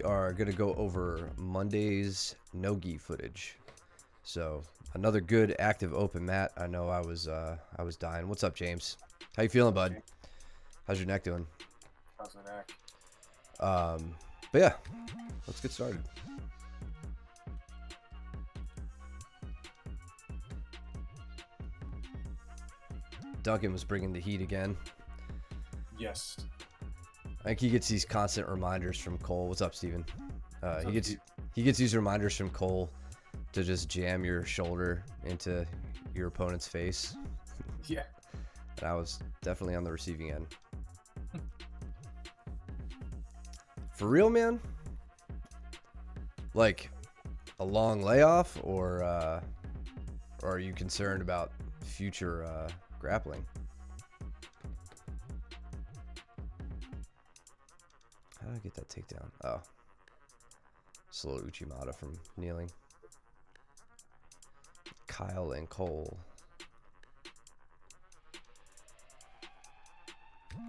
we are going to go over Monday's no-gi footage. So another good active open mat. I know I was dying. What's up, James? How you feeling, bud? How's your neck doing? How's the neck? But yeah, let's get started. Duncan was bringing the heat again. Yes. I think he gets these constant reminders from Cole. What's up, Steven? He gets these reminders from Cole to just jam your shoulder into your opponent's face. Yeah. And I was definitely on the receiving end. For real, man? Like a long layoff, or are you concerned about future grappling? How did I get that takedown? Oh. Slow Uchimata from kneeling. Kyle and Cole.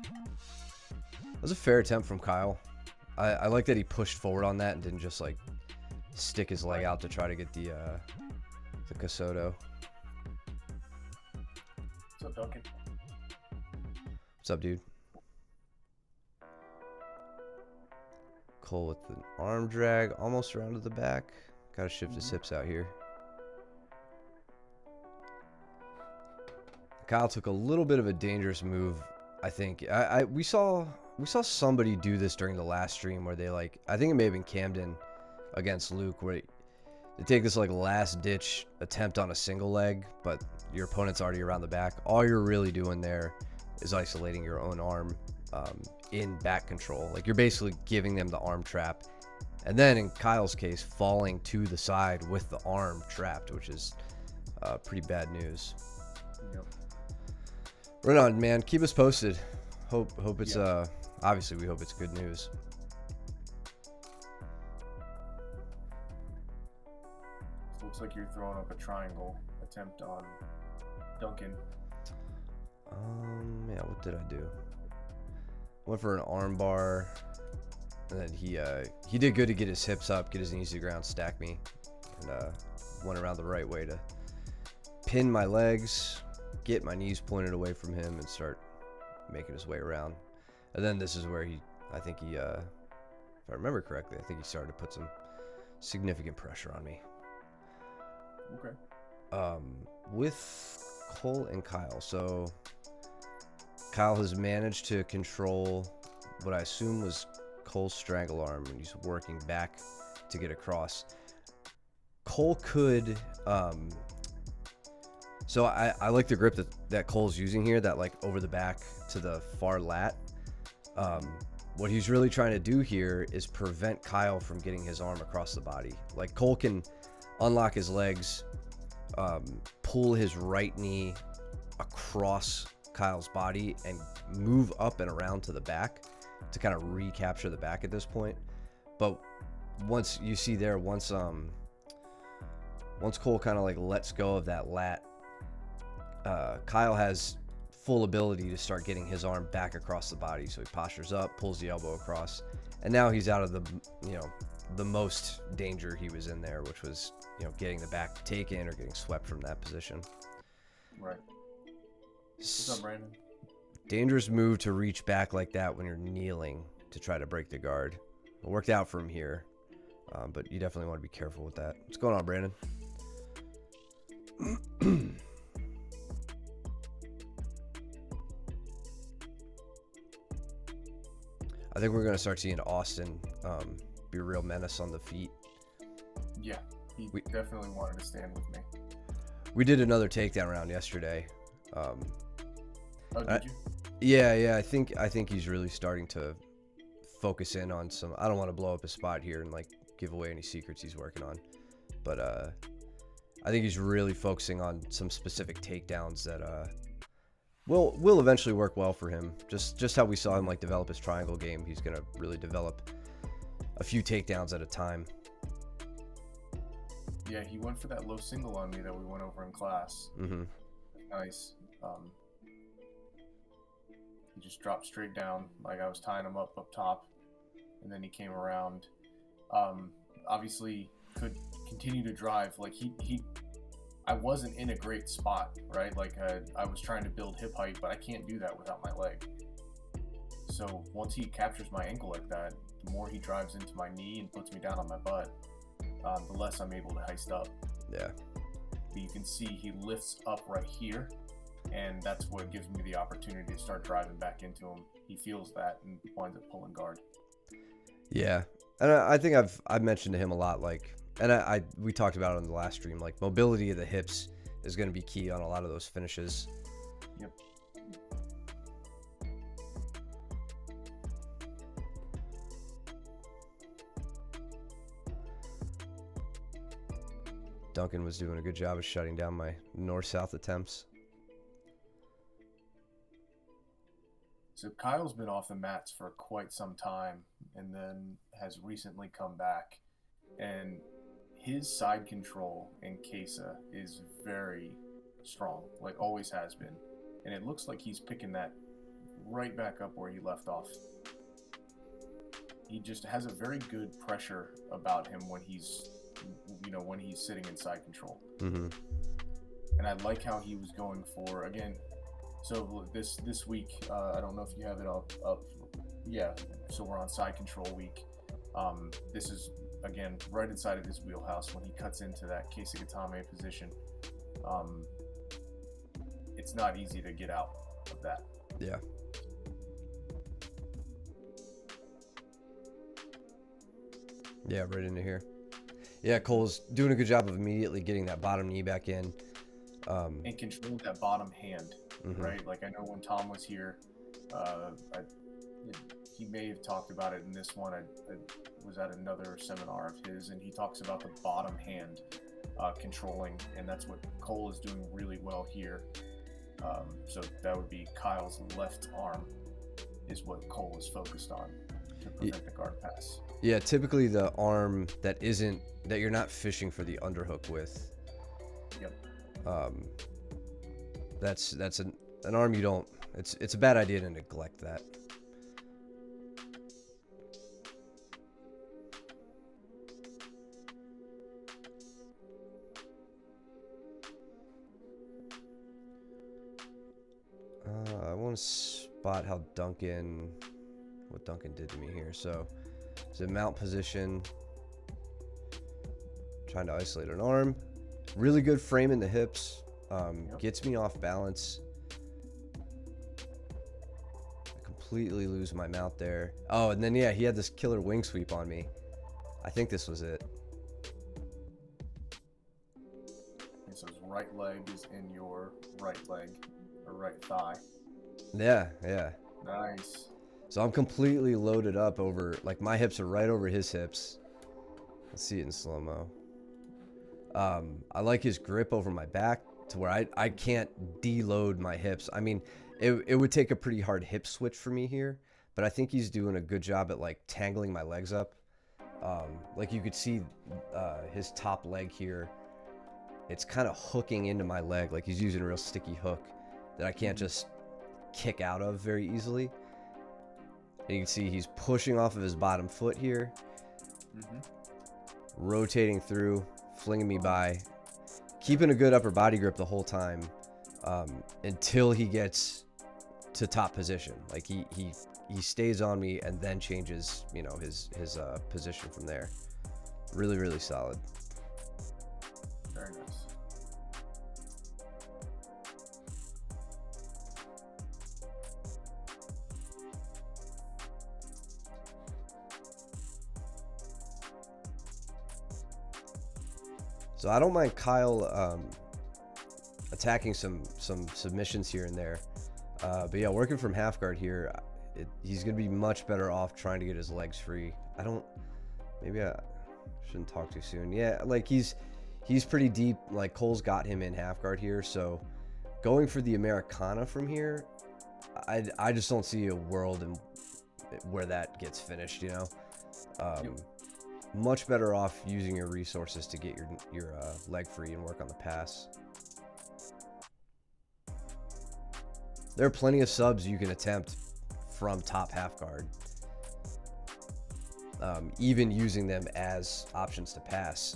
That was a fair attempt from Kyle. I like that he pushed forward on that and didn't just like stick his leg out to try to get the Casoto. What's up, Duncan? What's up, dude? Cole with an arm drag, almost around to the back. Gotta shift his hips out here. Kyle took a little bit of a dangerous move, I think. We saw somebody do this during the last stream where they I think it may have been Camden against Luke, where they take this last ditch attempt on a single leg, but your opponent's already around the back. All you're really doing there is isolating your own arm in back control. You're basically giving them the arm trap, and then in Kyle's case, falling to the side with the arm trapped, which is pretty bad news. Yep. Right on, man. Keep us posted. Hope it's obviously we hope it's good news. So looks like you're throwing up a triangle attempt on Duncan. Yeah, what did I do? Went for an arm bar, and then he did good to get his hips up, get his knees to the ground, stack me, and went around the right way to pin my legs, get my knees pointed away from him, and start making his way around. And then this is where I think he, if I remember correctly, I think he started to put some significant pressure on me. Okay. With Cole and Kyle. So Kyle has managed to control what I assume was Cole's strangle arm, and he's working back to get across. Cole could, so I like the grip that Cole's using here, that over the back to the far lat. What he's really trying to do here is prevent Kyle from getting his arm across the body. Cole can unlock his legs, pull his right knee across Kyle's body and move up and around to the back to kind of recapture the back at this point. But once you see there, once Cole kind of lets go of that lat, Kyle has full ability to start getting his arm back across the body. So he postures up, pulls the elbow across, and now he's out of the most danger he was in there, which was getting the back taken or getting swept from that position. Right. What's up, Brandon? Dangerous move to reach back like that when you're kneeling to try to break the guard. It worked out for him here, but you definitely want to be careful with that. What's going on, Brandon? I think we're going to start seeing Austin be a real menace on the feet. Yeah, he definitely wanted to stand with me. We did another takedown round yesterday. Oh, did you? Yeah. I think he's really starting to focus in on some. I don't want to blow up his spot here and give away any secrets he's working on, but I think he's really focusing on some specific takedowns that will eventually work well for him. Just how we saw him develop his triangle game, he's gonna really develop a few takedowns at a time. Yeah, he went for that low single on me that we went over in class. Mm-hmm. Nice. He just dropped straight down, I was tying him up top, and then he came around Obviously could continue to drive. Like I wasn't in a great spot, right? Like I was trying to build hip height, but I can't do that without my leg. So once he captures my ankle like that, the more he drives into my knee and puts me down on my butt, the less I'm able to heist up. Yeah. But you can see he lifts up right here, and that's what gives me the opportunity to start driving back into him. He feels that and winds up pulling guard. Yeah. And I think I've mentioned to him a lot, like, and we talked about it on the last stream, like mobility of the hips is going to be key on a lot of those finishes. Yep. Duncan was doing a good job of shutting down my north-south attempts. So Kyle's been off the mats for quite some time and then has recently come back. And his side control in Kesa is very strong, like always has been. And it looks like he's picking that right back up where he left off. He just has a very good pressure about him when he's sitting in side control. Mm-hmm. And I like how he was going for, again, so this week, I don't know if you have it up. Yeah, so we're on side control week. This is, again, right inside of his wheelhouse when he cuts into that Keisugatame position. It's not easy to get out of that. Yeah. Yeah, right into here. Yeah, Cole's doing a good job of immediately getting that bottom knee back in. And controlling that bottom hand, mm-hmm. right? Like I know when Tom was here, he may have talked about it in this one. I was at another seminar of his, and he talks about the bottom hand controlling, and that's what Cole is doing really well here. So that would be Kyle's left arm is what Cole is focused on to prevent the guard pass. Yeah, typically the arm that you're not fishing for the underhook with. Yep. That's an arm you don't. It's a bad idea to neglect that. I want to spot what Duncan did to me here. So it's a mount position, trying to isolate an arm. Really good frame in the hips. Gets me off balance. I completely lose my mount there. Oh, and then yeah, he had this killer wing sweep on me. I think this was it. And so his right leg is in your right leg or right thigh. Yeah. Nice. So I'm completely loaded up over, like my hips are right over his hips. Let's see it in slow-mo. I like his grip over my back to where I can't deload my hips. I mean, it would take a pretty hard hip switch for me here, but I think he's doing a good job at like tangling my legs up. Like you could see his top leg here. It's kind of hooking into my leg. Like he's using a real sticky hook that I can't just kick out of very easily. And you can see he's pushing off of his bottom foot here. Mm-hmm. Rotating through, flinging me by, keeping a good upper body grip the whole time until he gets to top position. Like he stays on me and then changes, his position from there. Really, really solid. Very nice. So I don't mind Kyle attacking some submissions here and there. But yeah, working from half guard here, he's going to be much better off trying to get his legs free. Maybe I shouldn't talk too soon. Yeah, like he's pretty deep. Like Cole's got him in half guard here. So going for the Americana from here, I just don't see a world where that gets finished, Yep. Much better off using your resources to get your leg free and work on the pass. There are plenty of subs you can attempt from top half guard. even using them as options to pass.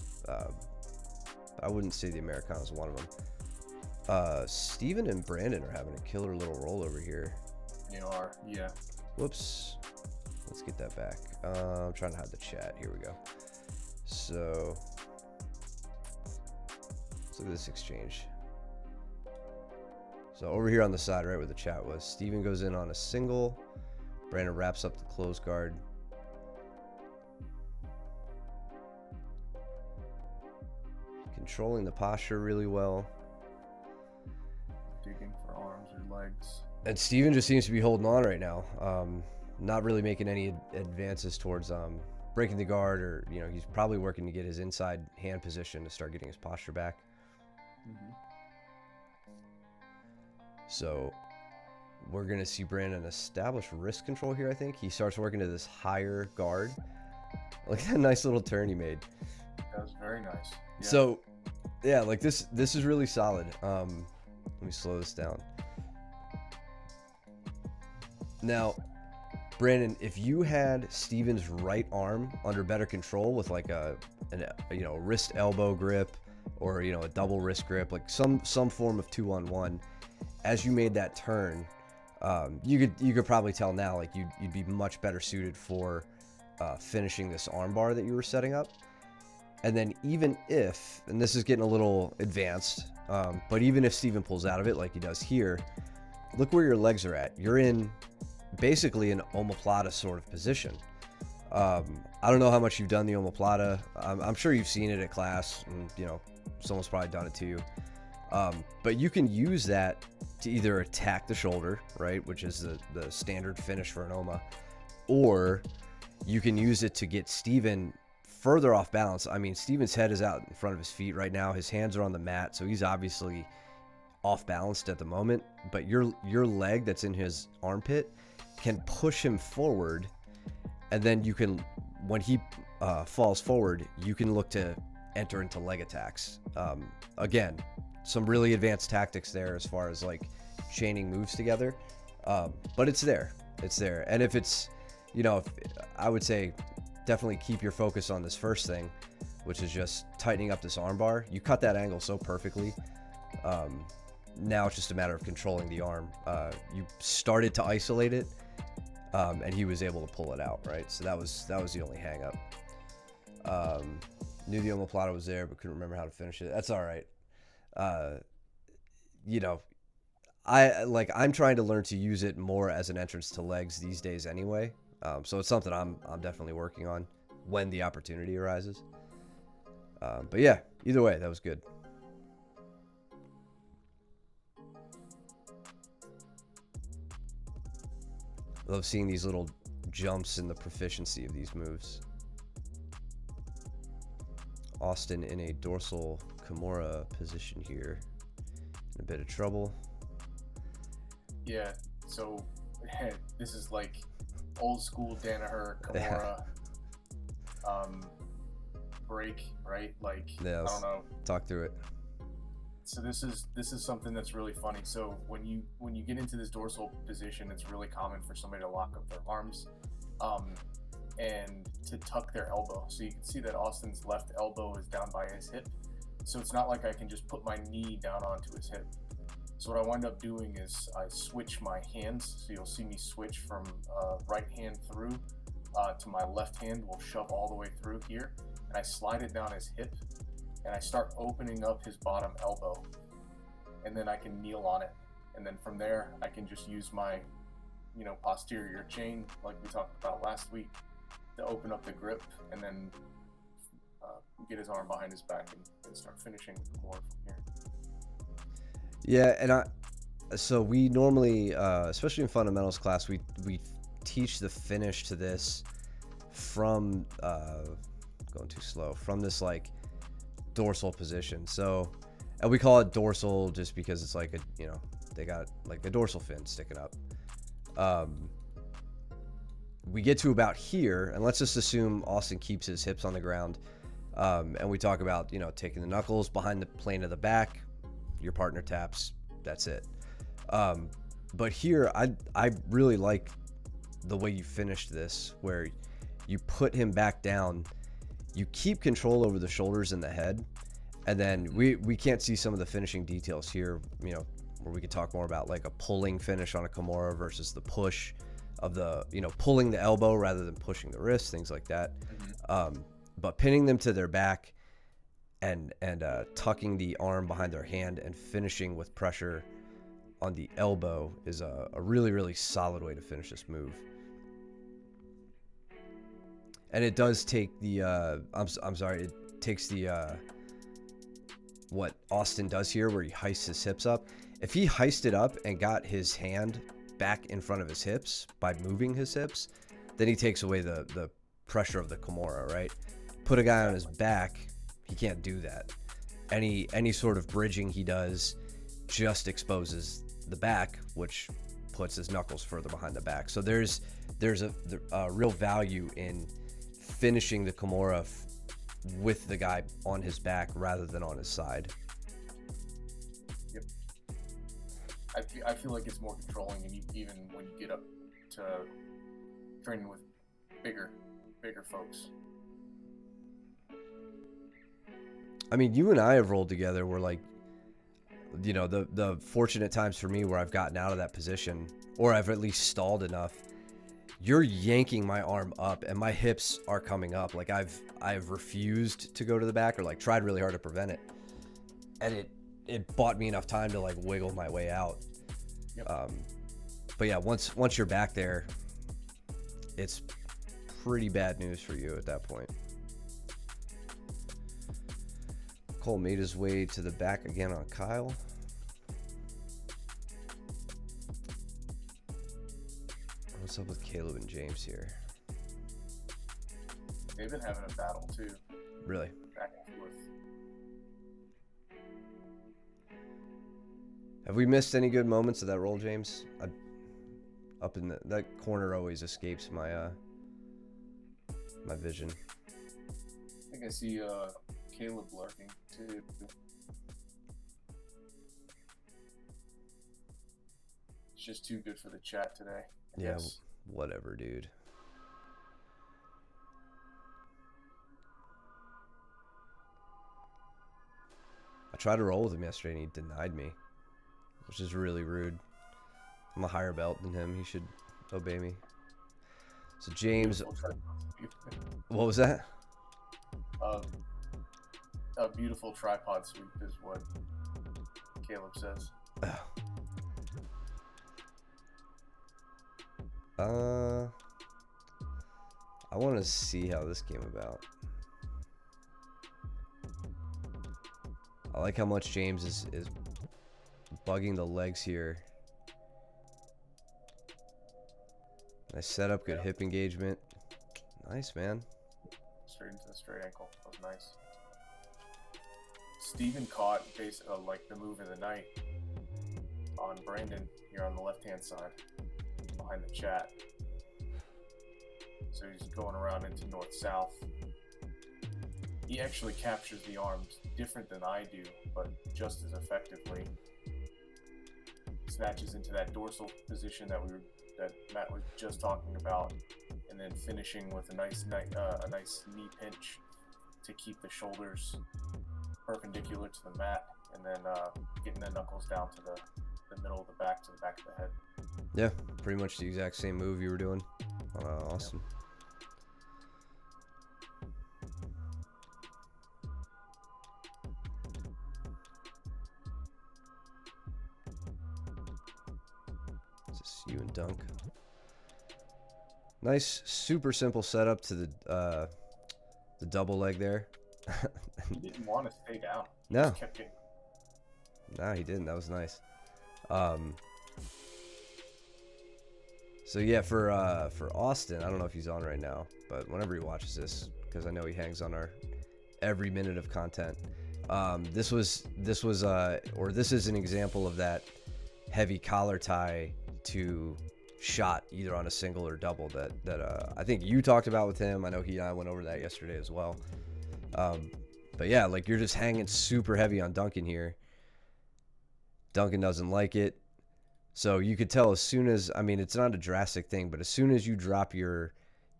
I wouldn't say the Americana is one of them. Steven and Brandon are having a killer little roll over here. They are, yeah. Whoops. Let's get that back. I'm trying to hide the chat. Here we go. So let's look at this exchange. So over here on the side, right where the chat was, Steven goes in on a single. Brandon wraps up the close guard. Controlling the posture really well. Digging for arms or legs. And Steven just seems to be holding on right now. Not really making any advances towards breaking the guard, or he's probably working to get his inside hand position to start getting his posture back. Mm-hmm. So we're going to see Brandon establish wrist control here, I think. He starts working to this higher guard. Look at that nice little turn he made. That was very nice. Yeah. So, yeah, like this is really solid. Let me slow this down. Now, Brandon, if you had Steven's right arm under better control with like a wrist elbow grip, or a double wrist grip, like some form of 2-on-1, as you made that turn, you could probably tell now, like you'd be much better suited for finishing this armbar that you were setting up. And then even if, and this is getting a little advanced, but even if Steven pulls out of it like he does here, look where your legs are at. You're in basically an omoplata sort of position. I don't know how much you've done the omoplata. I'm sure you've seen it at class, and someone's probably done it to you. But you can use that to either attack the shoulder, right, which is the standard finish for an OMA, or you can use it to get Steven further off balance. I mean, Steven's head is out in front of his feet right now. His hands are on the mat, so he's obviously off balanced at the moment. But your leg that's in his armpit can push him forward, and then you can, when he falls forward, you can look to enter into leg attacks. Again, some really advanced tactics there as far as like chaining moves together, but it's there. And if it's, I would say definitely keep your focus on this first thing, which is just tightening up this armbar. You cut that angle so perfectly. Now it's just a matter of controlling the arm. You started to isolate it, and he was able to pull it out, right? So that was the only hang up. Knew the omoplata was there, but couldn't remember how to finish it. That's all right. I'm trying to learn to use it more as an entrance to legs these days anyway. So it's something I'm definitely working on when the opportunity arises. But yeah, either way, that was good. Love seeing these little jumps in the proficiency of these moves. Austin in a dorsal Kimura position here. In a bit of trouble. Yeah, so this is like old school Danaher Kimura break, right? Like, yeah, I don't know. Talk through it. So this is something that's really funny. So when you get into this dorsal position, it's really common for somebody to lock up their arms and to tuck their elbow. So you can see that Austin's left elbow is down by his hip. So it's not like I can just put my knee down onto his hip. So what I wind up doing is I switch my hands. So you'll see me switch from right hand through to my left hand. Will shove all the way through here, and I slide it down his hip, and I start opening up his bottom elbow, and then I can kneel on it, and then from there I can just use my posterior chain like we talked about last week to open up the grip, and then get his arm behind his back and start finishing more from here. Yeah, and so we normally, especially in fundamentals class, we teach the finish to this from going too slow, from this like dorsal position. So, and we call it dorsal just because it's like they got like a dorsal fin sticking up. We get to about here, and let's just assume Austin keeps his hips on the ground, and we talk about taking the knuckles behind the plane of the back. Your partner taps, that's it. But here I really like the way you finished this, where you put him back down, you keep control over the shoulders and the head, and then we can't see some of the finishing details here, you know, where we could talk more about like a pulling finish on a Kimura versus the push of the, you know, pulling the elbow rather than pushing the wrist, things like that. But pinning them to their back and tucking the arm behind their hand and finishing with pressure on the elbow is a really, really solid way to finish this move. And it does take the I'm sorry, it takes the what Austin does here, where he heists his hips up. If he heisted up and got his hand back in front of his hips by moving his hips, then he takes away the pressure of the Kimura, right? Put a guy on his back, he can't do that. Any sort of bridging he does just exposes the back, which puts his knuckles further behind the back. So there's a real value in finishing the Kimura with the guy on his back rather than on his side. Yep. I feel like it's more controlling, and even when you get up to training with bigger folks. I mean, you and I have rolled together where, like, you know, the fortunate times for me where I've gotten out of that position, or I've at least stalled enough, you're yanking my arm up and my hips are coming up. Like I've refused to go to the back, or like tried really hard to prevent it, and it bought me enough time to like wiggle my way out. Yep. But yeah, once you're back there, it's pretty bad news for you at that point. Cole made his way to the back again on Kyle. What's up with Caleb and James here? They've been having a battle too. Really? Back and forth. Have we missed any good moments of that roll, James? Up in that corner always escapes my my vision. I think I see Caleb lurking too. It's just too good for the chat today. Yeah, Yes. whatever, dude. I tried to roll with him yesterday and he denied me, which is really rude. I'm a higher belt than him. He should obey me. So James, what was that? A beautiful tripod sweep is what Caleb says. I want to see how this came about. I like how much James is bugging the legs here. Nice setup, good hip engagement. Nice, man. Straight into the straight ankle. That was nice. Steven caught like the move of the night on Brandon here on the left-hand side behind the chat. So he's going around into north-south. He actually captures the arms different than I do, but just as effectively. Snatches into that dorsal position that Matt was just talking about, and then finishing with a nice knee pinch to keep the shoulders perpendicular to the mat, and then getting the knuckles down to the middle of the back to the back of the head. Yeah, pretty much the exact same move you were doing. Awesome. Yeah. You and Dunk. Nice, super simple setup to the double leg there. He didn't want to stay down. He No. just kept getting... Nah, he didn't. That was nice. So yeah, for Austin, I don't know if he's on right now, but whenever he watches this, because I know he hangs on our every minute of content. This is an example of that heavy collar tie to shot either on a single or double that I think you talked about with him. I know he and I went over that yesterday as well. But yeah, like you're just hanging super heavy on Duncan here. Duncan doesn't like it. So you could tell as soon as, I mean, it's not a drastic thing, but as soon as you drop your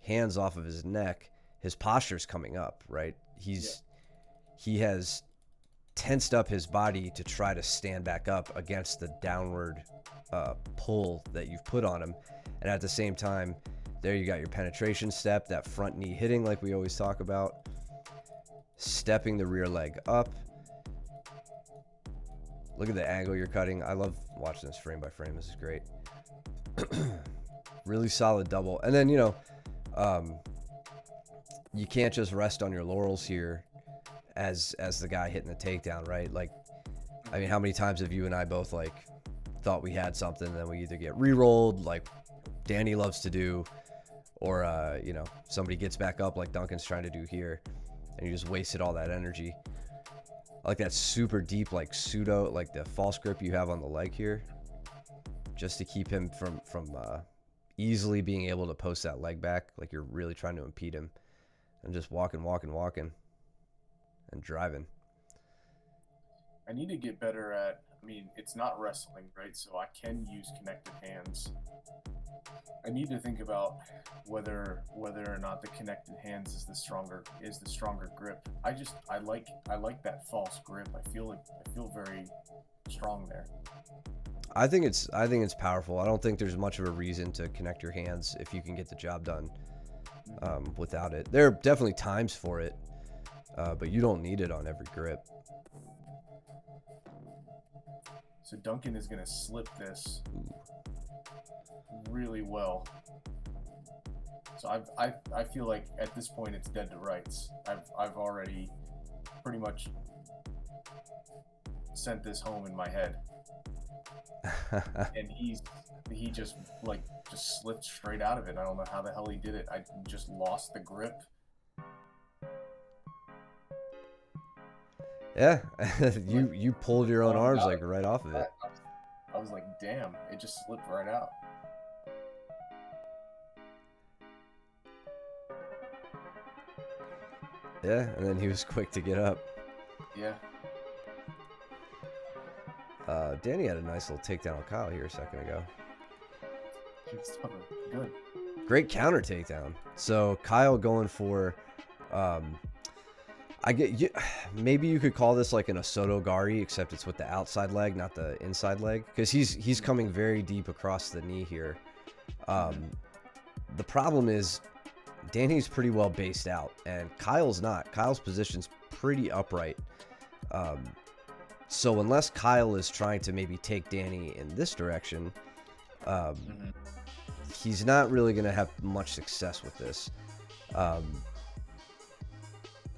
hands off of his neck, his posture's coming up, right? Yeah. He has tensed up his body to try to stand back up against the downward pull that you've put on him. And at the same time, there you got your penetration step, that front knee hitting like we always talk about, stepping the rear leg up. Look at the angle you're cutting. I love watching this frame by frame. This is great. Really solid double. And then, you can't just rest on your laurels here as the guy hitting the takedown, right? Like, I mean, how many times have you and I both like thought we had something, and then we either get re-rolled like Danny loves to do, or somebody gets back up like Duncan's trying to do here, and you just wasted all that energy. I like that super deep, like pseudo, like the false grip you have on the leg here, just to keep him from easily being able to post that leg back, like you're really trying to impede him, and just walking, and driving. I need to get better at, I mean, it's not wrestling, right? So I can use connected hands. I need to think about whether or not the connected hands is the stronger grip. I like that false grip. I feel very strong there. I think it's powerful. I don't think there's much of a reason to connect your hands if you can get the job done without it. There are definitely times for it, but you don't need it on every grip. So Duncan is going to slip this really well. So I feel like at this point it's dead to rights. I've already pretty much sent this home in my head. And he just slipped straight out of it. I don't know how the hell he did it. I just lost the grip. Yeah, you pulled your own arms like right off of it. I was like, damn, it just slipped right out. Yeah, and then he was quick to get up. Yeah. Danny had a nice little takedown on Kyle here a second ago. Good. Great counter takedown. So Kyle going for, maybe you could call this like an Osoto Gari, except it's with the outside leg, not the inside leg, because he's coming very deep across the knee here. The problem is Danny's pretty well based out, and Kyle's not. Kyle's position's pretty upright. So unless Kyle is trying to maybe take Danny in this direction, he's not really going to have much success with this.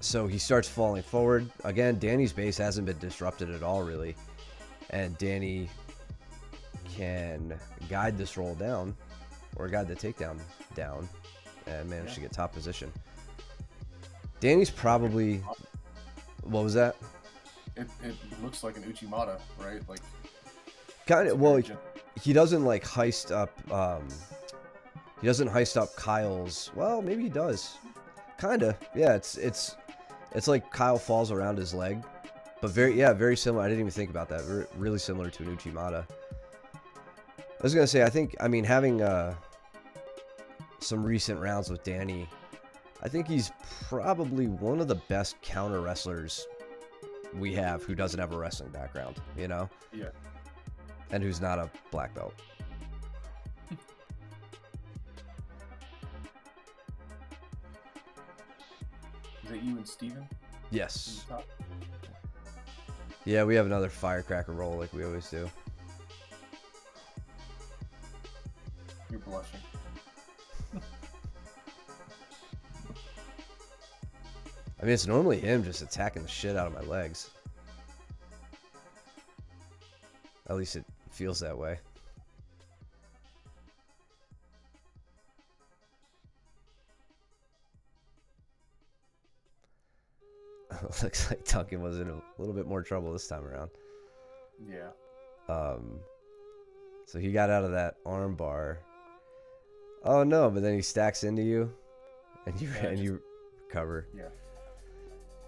So he starts falling forward. Again, Danny's base hasn't been disrupted at all, really. And Danny can guide this roll down, or guide the takedown down, and manage to get top position. Danny's probably... What was that? It looks like an Uchimata, right? Like, kind of. Well, he doesn't like heist up. He doesn't heist up Kyle's. Well, maybe he does. Kinda. Yeah. It's like Kyle falls around his leg, but very similar. I didn't even think about that. Really similar to an Uchimata. I was gonna say, I mean, having some recent rounds with Danny, I think he's probably one of the best counter wrestlers we have who doesn't have a wrestling background, Yeah. And who's not a black belt. Is it you and Steven? Yes. Yeah, we have another firecracker roll like we always do. You're blushing. I mean, it's normally him just attacking the shit out of my legs. At least it feels that way. Looks like Duncan was in a little bit more trouble this time around. Yeah. So he got out of that arm bar. Oh no, but then he stacks into you, and you recover. Yeah.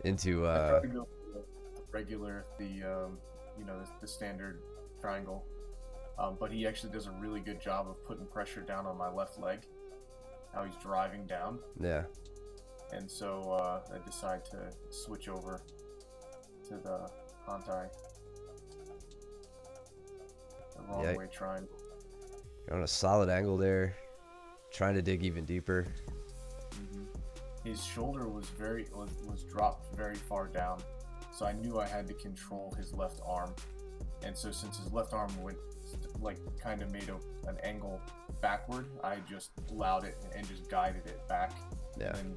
Into I tried to go for the regular, the standard triangle, but he actually does a really good job of putting pressure down on my left leg, how he's driving down. Yeah. And so I decided to switch over to the Hantai, the wrong way triangle. You're on a solid angle there, trying to dig even deeper. His shoulder was dropped very far down, so I knew I had to control his left arm. And so since his left arm went kind of made an angle backward, I just allowed it and just guided it back. Yeah. And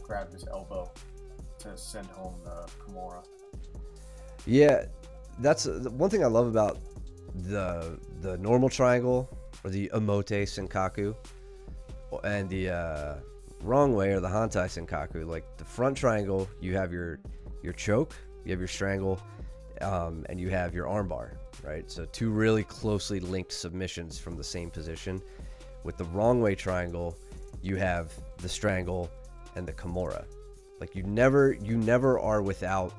grabbed his elbow to send home the Kimura. Yeah, that's one thing I love about the normal triangle, or the Omote Senkaku, and the wrong way, or the Hantai Senkaku. Like the front triangle, you have your choke, you have your strangle, and you have your armbar, right? So two really closely linked submissions from the same position. With the wrong way triangle, you have the strangle and the Kimura. Like you never are without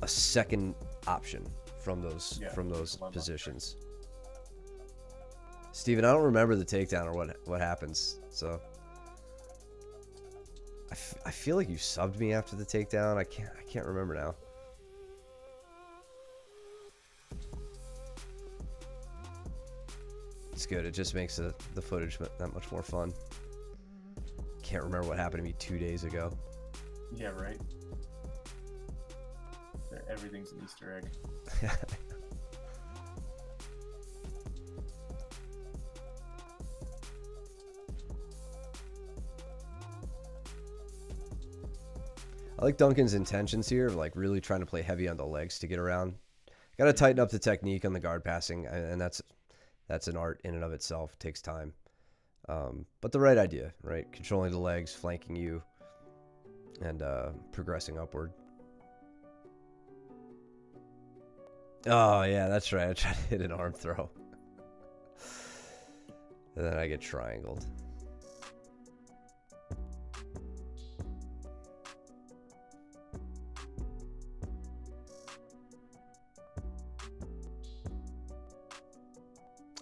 a second option from those positions. Steven, I don't remember the takedown or what happens, so I feel like you subbed me after the takedown. I can't remember now. It's good. It just makes the footage that much more fun. Can't remember what happened to me 2 days ago. Yeah, right. Everything's an Easter egg. I like Duncan's intentions here of like really trying to play heavy on the legs to get around. Got to tighten up the technique on the guard passing, and that's an art in and of itself. It takes time. But the right idea, right? Controlling the legs, flanking you, and progressing upward. Oh, yeah, that's right. I tried to hit an arm throw. And then I get triangled.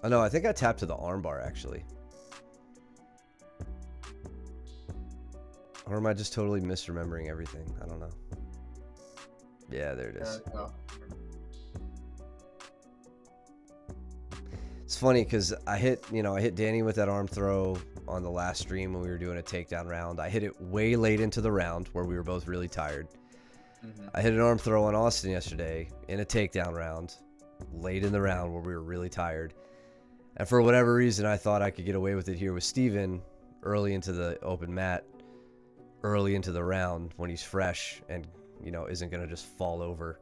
Oh, no, I think I tapped to the armbar, actually. Or am I just totally misremembering everything? I don't know. Yeah, there it is. It's funny because I hit Danny with that arm throw on the last stream when we were doing a takedown round. I hit it way late into the round where we were both really tired. I hit an arm throw on Austin yesterday in a takedown round, late in the round where we were really tired. And for whatever reason, I thought I could get away with it here with Steven early into the open mat, early into the round when he's fresh and, isn't going to just fall over.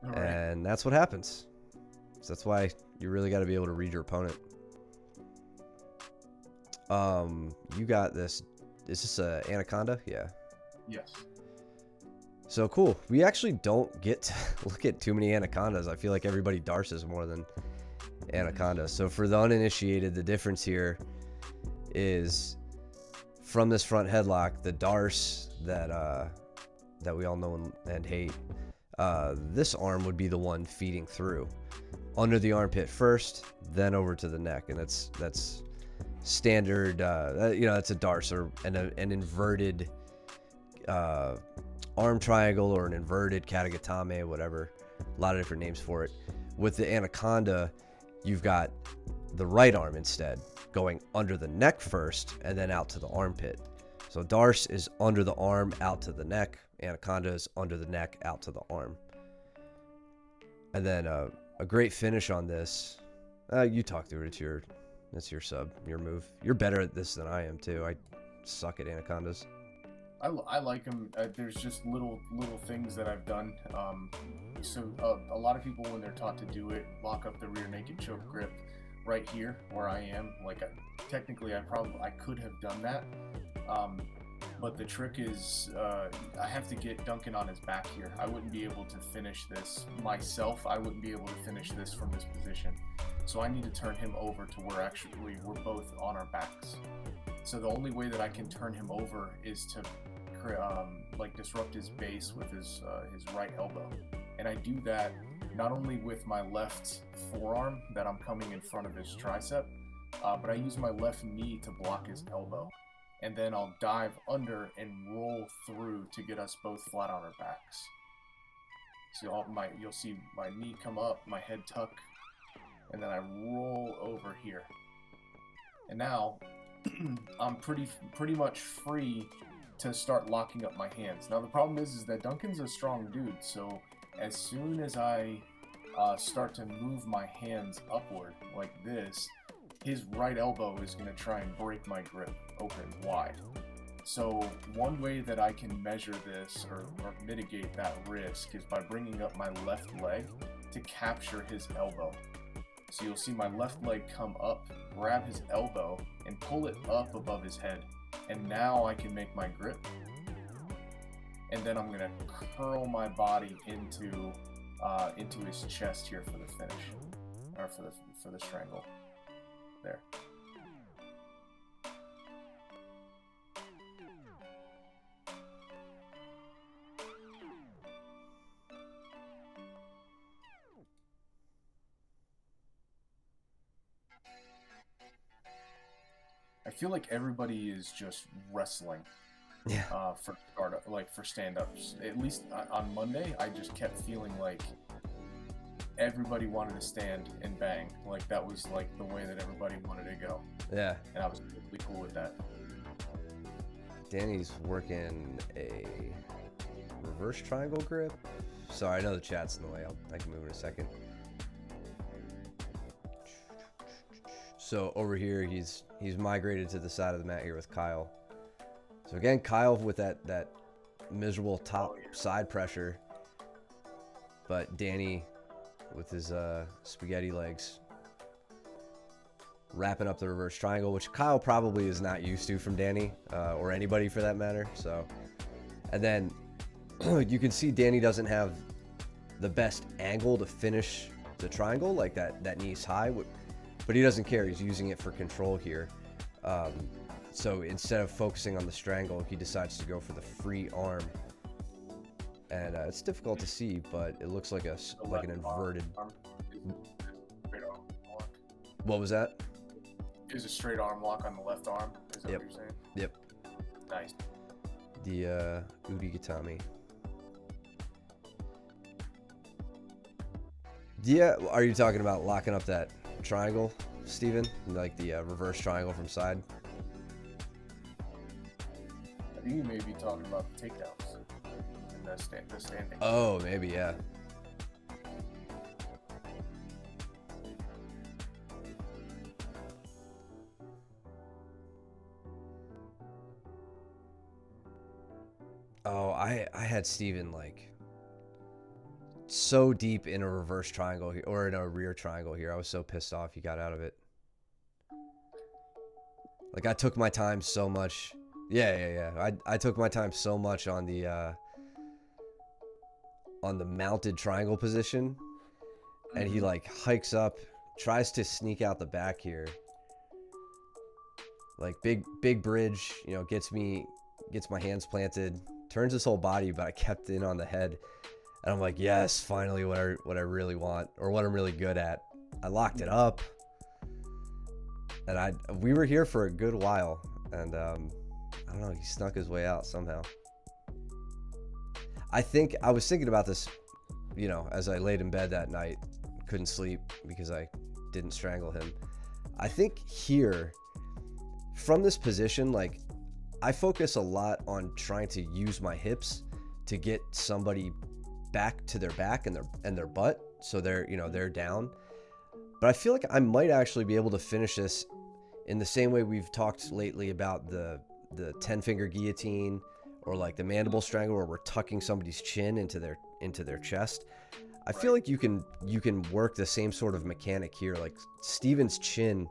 Right. And that's what happens. So that's why you really got to be able to read your opponent. You got this. Is this a Anaconda? Yeah. Yes. So cool. We actually don't get to look at too many Anacondas. I feel like everybody darces more than Anaconda. So for the uninitiated, the difference here is from this front headlock, the darce that we all know and hate. This arm would be the one feeding through under the armpit first, then over to the neck, and that's standard. That's a darce or an inverted arm triangle or an inverted katagatame, whatever. A lot of different names for it. With the Anaconda, you've got the right arm instead going under the neck first and then out to the armpit. So darce is under the arm, out to the neck. Anaconda is under the neck, out to the arm. And then a great finish on this. You talk through it. It's your sub, your move. You're better at this than I am too. I suck at Anacondas. I like them. There's just little things that I've done. So a lot of people, when they're taught to do it, lock up the rear naked choke grip right here where I am. Like technically, I could have done that. But the trick is I have to get Duncan on his back here. I wouldn't be able to finish this myself. I wouldn't be able to finish this from this position. So I need to turn him over to where we're both on our backs. So the only way that I can turn him over is to disrupt his base with his right elbow. And I do that not only with my left forearm that I'm coming in front of his tricep, but I use my left knee to block his elbow. And then I'll dive under and roll through to get us both flat on our backs. So you'll see my knee come up, my head tuck, and then I roll over here. And now I'm pretty much free to start locking up my hands. Now the problem is that Duncan's a strong dude, so as soon as I start to move my hands upward like this, his right elbow is going to try and break my grip open wide. So one way that I can measure this or mitigate that risk is by bringing up my left leg to capture his elbow. So you'll see my left leg come up, grab his elbow, and pull it up above his head. And now I can make my grip. And then I'm gonna curl my body into his chest here for the finish, or for the strangle. There. I feel like everybody is just wrestling. Yeah. For startup, like for stand-ups. At least on Monday, I just kept feeling like everybody wanted to stand and bang. Like that was like the way that everybody wanted to go. Yeah. And I was totally cool with that. Danny's working a reverse triangle grip. Sorry, I know the chat's in the way. I can move in a second. So over here, he's migrated to the side of the mat here with Kyle. So again, Kyle with that miserable top side pressure, but Danny with his spaghetti legs wrapping up the reverse triangle, which Kyle probably is not used to from Danny, or anybody for that matter. So, and then you can see Danny doesn't have the best angle to finish the triangle, like that knee's high, but he doesn't care. He's using it for control here. So instead of focusing on the strangle, he decides to go for the free arm. And it's difficult to see, but it looks like an inverted. What was that? There's a straight arm lock on the left arm. Is that what you're saying? Yep. Nice. The Udigatami. Yeah, are you talking about locking up that triangle, Steven? Like the reverse triangle from side? I think you may be talking about the takedowns and the standing. Oh, maybe, yeah. Oh, I had Steven like so deep in a reverse triangle here, or in a rear triangle here. I was so pissed off he got out of it. Like I took my time so much. Yeah. I took my time so much on the mounted triangle position, and he like hikes up, tries to sneak out the back here. Like big bridge, you know, gets my hands planted, turns his whole body, but I kept in on the head. And I'm like, yes, finally what I really want, or what I'm really good at. I locked it up. And we were here for a good while, and I don't know, he snuck his way out somehow. I was thinking about this, you know, as I laid in bed that night, couldn't sleep because I didn't strangle him. I think here, from this position, like, I focus a lot on trying to use my hips to get somebody back to their back and their butt, so they're down. But I feel like I might actually be able to finish this in the same way we've talked lately about the 10-finger guillotine, or like the mandible strangle, where we're tucking somebody's chin into their chest. I feel like you can work the same sort of mechanic here. Like Steven's chin,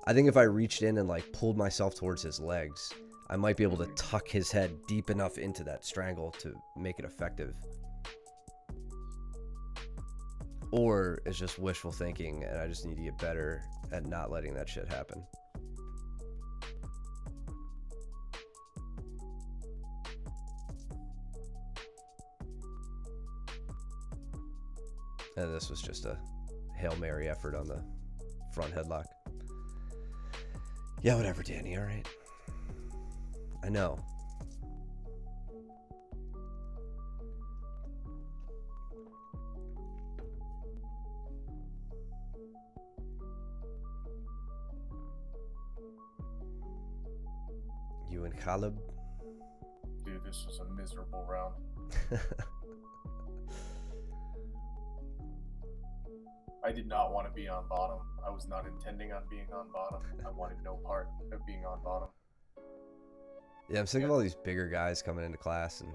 I think if I reached in and like pulled myself towards his legs, I might be able to tuck his head deep enough into that strangle to make it effective. Or it's just wishful thinking, and I just need to get better at not letting that shit happen. And this was just a Hail Mary effort on the front headlock. Yeah, whatever, Danny. All right. I know. You and Caleb. Dude, this was a miserable round. I did not want to be on bottom. I was not intending on being on bottom. I wanted no part of being on bottom. Yeah, I'm sick of all these bigger guys coming into class and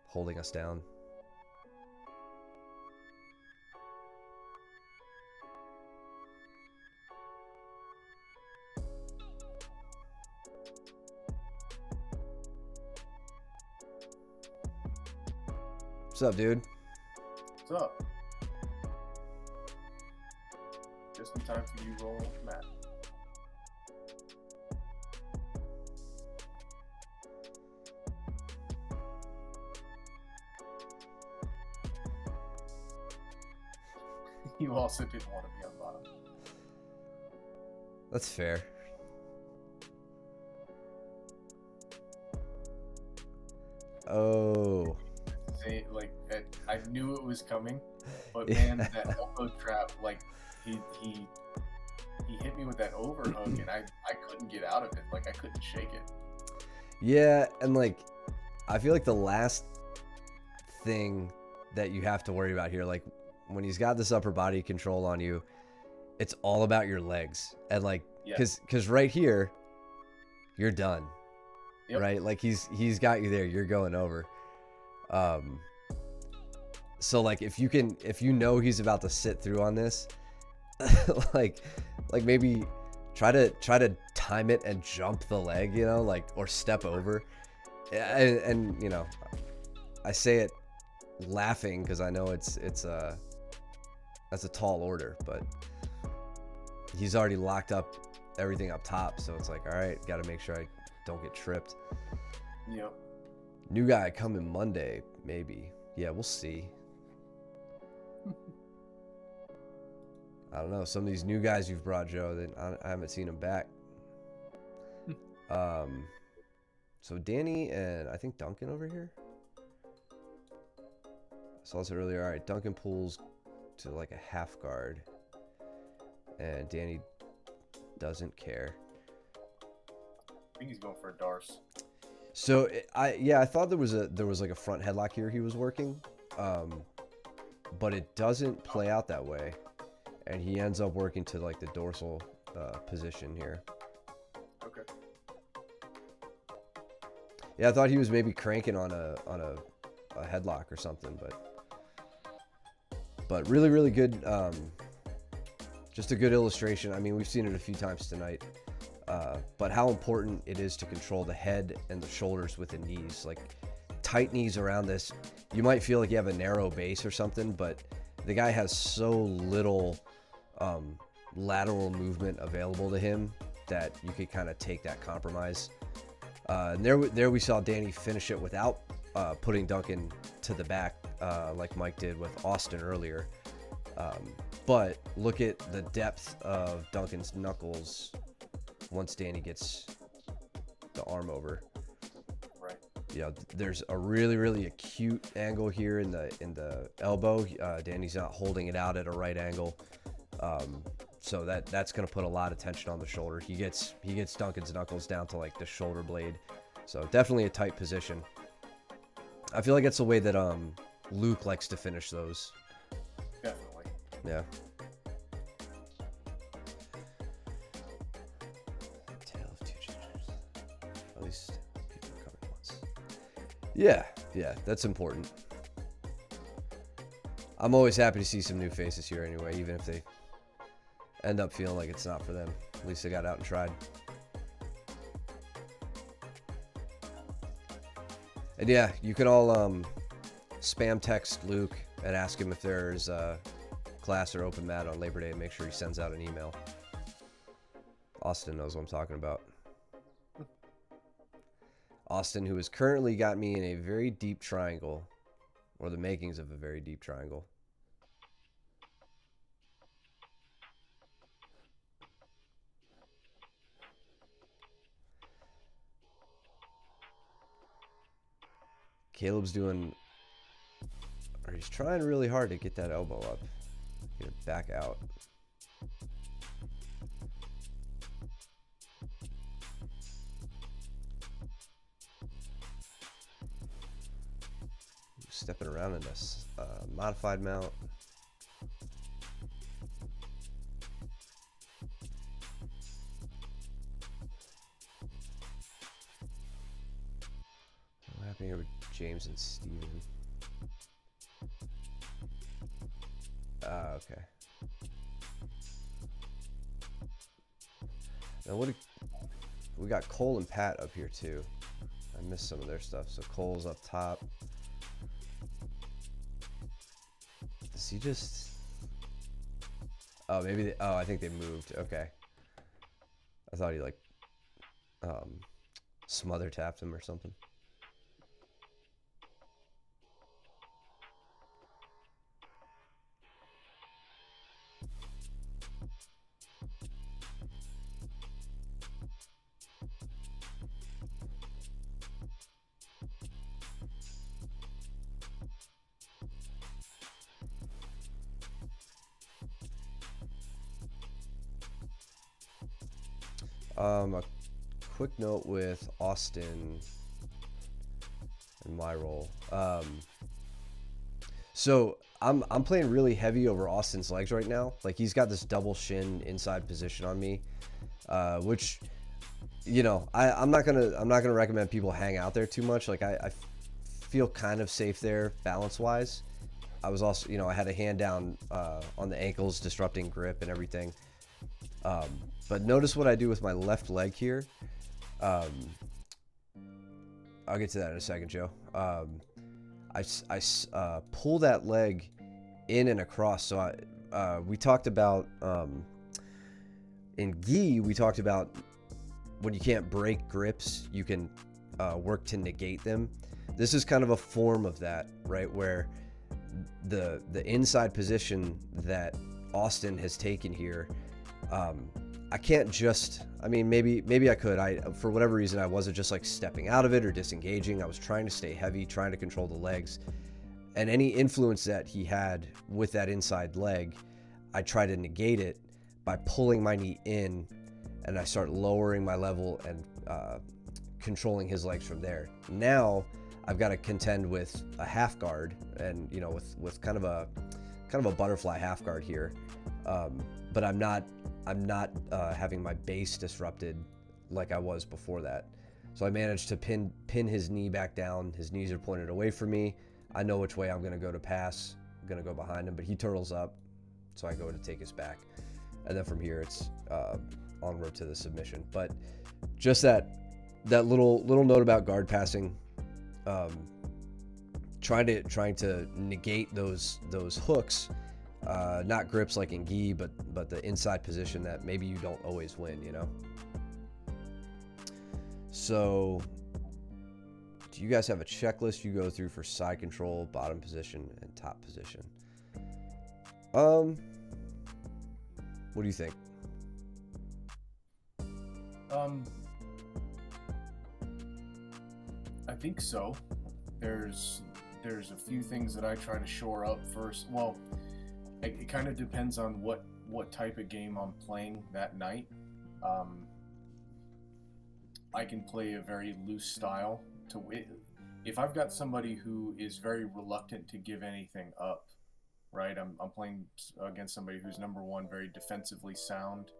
holding us down. What's up, dude? What's up? Just in time for you rolling with Matt. You also didn't want to be on bottom. That's fair. Oh. Say, like, I knew it was coming, but man, that elbow trap, like, he hit me with that overhook, and I couldn't get out of it. Like, I couldn't shake it. Yeah, and like, I feel like the last thing that you have to worry about here, like, when he's got this upper body control on you, it's all about your legs. And like, because right here, you're done. Yep. Right? Like, he's got you there. You're going over. So like, if you know he's about to sit through on this, like maybe try to time it and jump the leg, you know, like, or step over. And you know, I say it laughing because I know that's a tall order, but he's already locked up everything up top, so it's like, all right, got to make sure I don't get tripped. Yep. New guy coming Monday, maybe. Yeah, we'll see. I don't know. Some of these new guys you've brought, Joe, I haven't seen them back. So Danny and I think Duncan over here. I saw this earlier. All right, Duncan pulls to like a half guard, and Danny doesn't care. I think he's going for a Darce. So I thought there was like a front headlock here he was working, but it doesn't play out that way, and he ends up working to like the dorsal position here. Okay. Yeah, I thought he was maybe cranking on a headlock or something, but really, really good. Just a good illustration. I mean, we've seen it a few times tonight, but how important it is to control the head and the shoulders with the knees. Like, tight knees around this, you might feel like you have a narrow base or something, but the guy has so little lateral movement available to him that you could kind of take that compromise. And there we saw Danny finish it without putting Duncan to the back, like Mike did with Austin earlier. But look at the depth of Duncan's knuckles once Danny gets the arm over. Right. Yeah, there's a really, really acute angle here in the elbow. Danny's not holding it out at a right angle. So that's going to put a lot of tension on the shoulder. He gets Duncan's knuckles down to like the shoulder blade. So definitely a tight position. I feel like it's the way that Luke likes to finish those. Definitely. Yeah. Tale of two genders. At least people are coming once. Yeah, that's important. I'm always happy to see some new faces here anyway, even if they end up feeling like it's not for them. At least they got out and tried. And yeah, you can all spam text Luke and ask him if there's a class or open mat on Labor Day and make sure he sends out an email. Austin knows what I'm talking about. Austin, who has currently got me in a very deep triangle, or the makings of a very deep triangle. Caleb's doing, or he's trying really hard to get that elbow up. Get it back out. Stepping around in this modified mount. What happened here with James and Steven? Okay. Now we got Cole and Pat up here too. I missed some of their stuff. So Cole's up top. Does he just? Oh, maybe. I think they moved. Okay. I thought he like smother tapped him or something. A quick note with Austin and my role. So I'm playing really heavy over Austin's legs right now. Like he's got this double shin inside position on me, which, you know, I'm not gonna recommend people hang out there too much. Like I feel kind of safe there balance wise. I was also, you know, I had a hand down on the ankles, disrupting grip and everything. But notice what I do with my left leg here. I'll get to that in a second, Joe. I pull that leg in and across. So we talked about, in gi, we talked about when you can't break grips, you can work to negate them. This is kind of a form of that, right? Where the inside position that Austin has taken here, I can't just, I mean, maybe I could. For whatever reason, I wasn't just like stepping out of it or disengaging. I was trying to stay heavy, trying to control the legs. And any influence that he had with that inside leg, I try to negate it by pulling my knee in, and I start lowering my level and controlling his legs from there. Now I've got to contend with a half guard, and you know, with kind of a butterfly half guard here. But I'm not having my base disrupted like I was before that. So I managed to pin his knee back down. His knees are pointed away from me. I know which way I'm going to go to pass. I'm going to go behind him, but he turtles up, so I go to take his back. And then from here, it's onward to the submission. But just that little note about guard passing, trying to negate those hooks. Not grips like in gi, but the inside position that maybe you don't always win, you know? So, do you guys have a checklist you go through for side control, bottom position, and top position? What do you think? I think so. There's a few things that I try to shore up first. Well, it kind of depends on what type of game I'm playing that night. I can play a very loose style. If I've got somebody who is very reluctant to give anything up, right? I'm playing against somebody who's number one, very defensively sound,